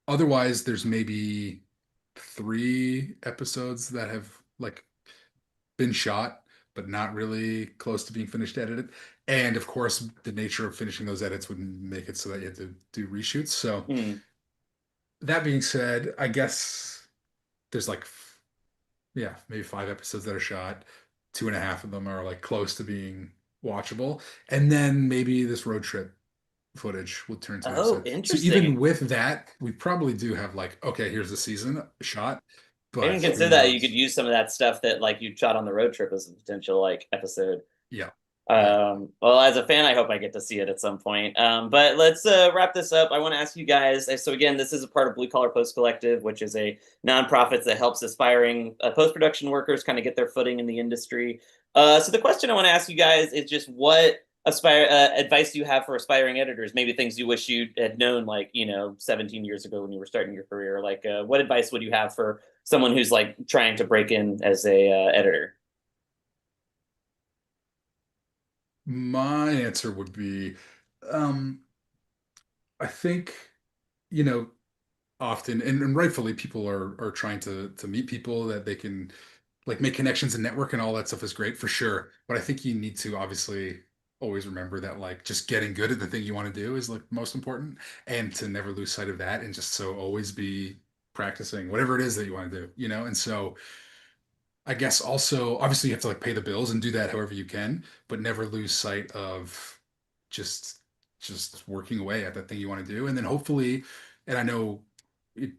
Otherwise, there's maybe 3 episodes that have like been shot, but not really close to being finished edited. And of course, the nature of finishing those edits would make it so that you have to do reshoots. So that being said, I guess there's like, yeah, maybe 5 episodes that are shot. 2.5 of them are like close to being watchable. And then maybe this road trip footage will turn to Oh, episode. So interesting. even with that, we probably do have like, okay, here's the season shot. I But didn't consider that you could use some of that stuff that like you shot on the road trip as a potential like episode. yeah. Well, as a fan, I hope I get to see it at some point. But let's wrap this up. I want to ask you guys. So again, this is a part of Blue Collar Post Collective, which is a nonprofit that helps aspiring post-production workers kind of get their footing in the industry. So the question I want to ask you guys is just what advice do you have for aspiring editors? Maybe things you wish you had known, like 17 years ago when you were starting your career. Like, what advice would you have for someone who's like trying to break in as a editor? My answer would be, um, I think, you know, often and rightfully people are trying to meet people that they can like make connections and network, and all that stuff is great for sure. But I think you need to obviously always remember that like just getting good at the thing you want to do is like most important, and to never lose sight of that, and just so always be practicing whatever it is that you want to do, and so I guess also obviously you have to like pay the bills and do that however you can, but never lose sight of just just working away at that thing you want to do. And then hopefully, and I know it,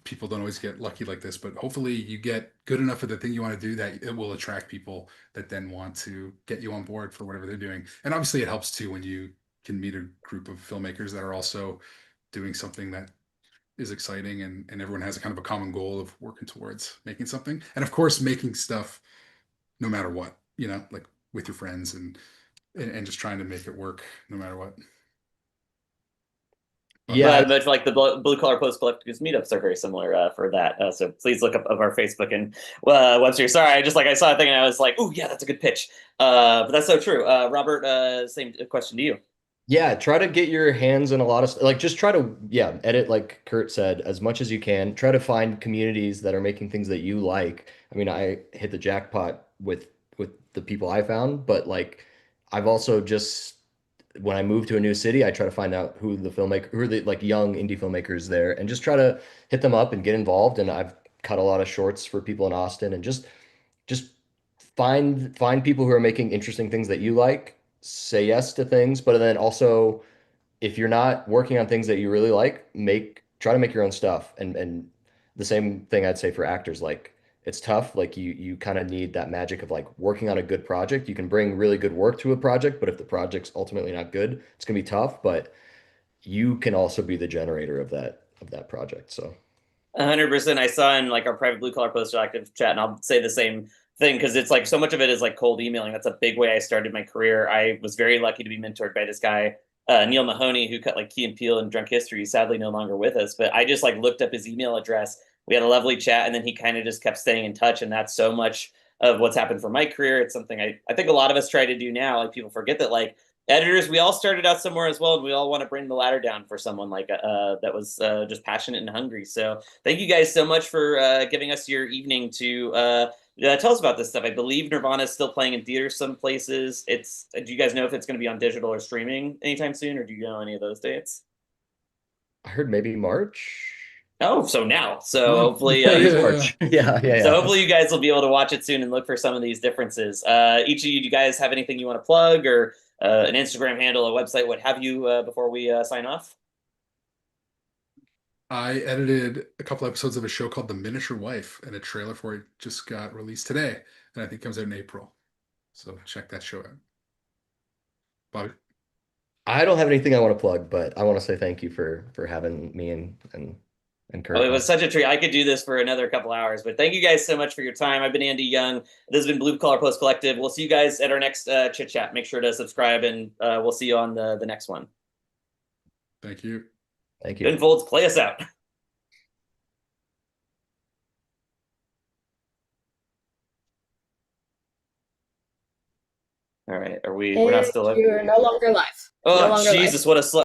people don't always get lucky like this, but hopefully you get good enough at the thing you want to do that it will attract people that then want to get you on board for whatever they're doing. And obviously it helps too when you can meet a group of filmmakers that are also doing something that is exciting, and everyone has a kind of a common goal of working towards making something. And of course, making stuff no matter what, like with your friends and just trying to make it work no matter what. Yeah, But like the Blue Collar Post Collectives meetups are very similar for that. So please look up of our Facebook and website. Sorry, I saw a thing and I was like, oh yeah, that's a good pitch. But that's so true. Robert, same question to you. Yeah, try to get your hands in a lot of like just try to edit like Curt said as much as you can. Try to find communities that are making things that you like. I mean, I hit the jackpot with the people I found, but like I've also just when I move to a new city, I try to find out who are the like young indie filmmakers there and just try to hit them up and get involved. And I've cut a lot of shorts for people in Austin and just find people who are making interesting things that you like, say yes to things, but then also if you're not working on things that you really like, try to make your own stuff. And the same thing I'd say for actors, like it's tough. Like you kind of need that magic of like working on a good project. You can bring really good work to a project, but if the project's ultimately not good, it's gonna be tough. But you can also be the generator of that project. So 100%. I saw in like our private Blue Collar Post Active chat, and I'll say the same thing because it's like so much of it is like cold emailing. That's a big way I started my career. I was very lucky to be mentored by this guy, Neil Mahoney, who cut like Key and Peele and Drunk History. He's sadly no longer with us, but I just like looked up his email address. We had a lovely chat, and then he kind of just kept staying in touch, and that's so much of what's happened for my career. It's something I think a lot of us try to do now. Like people forget that like editors, we all started out somewhere as well, and we all want to bring the ladder down for someone like that was just passionate and hungry. So thank you guys so much for giving us your evening to tell us about this stuff. I believe Nirvana is still playing in theaters some places. Do you guys know if it's going to be on digital or streaming anytime soon, or do you know any of those dates? I heard maybe March. Oh, so now. So Oh. hopefully, March. Yeah. so hopefully you guys will be able to watch it soon and look for some of these differences. Each of you, do you guys have anything you want to plug, or an Instagram handle, a website, what have you, before we sign off? I edited a couple episodes of a show called The Miniature Wife, and a trailer for it just got released today, and I think it comes out in April. So check that show out. Bobby. I don't have anything I want to plug, but I want to say thank you for having me and Curt. Oh, it was such a treat. I could do this for another couple hours, but thank you guys so much for your time. I've been Andy Young. This has been Blue Collar Post Collective. We'll see you guys at our next chit chat. Make sure to subscribe, and we'll see you on the next one. Thank you. Thank you. Ben Folds, play us out. All right. We're not still live? You're no longer live. Oh, No longer live. Jesus, what a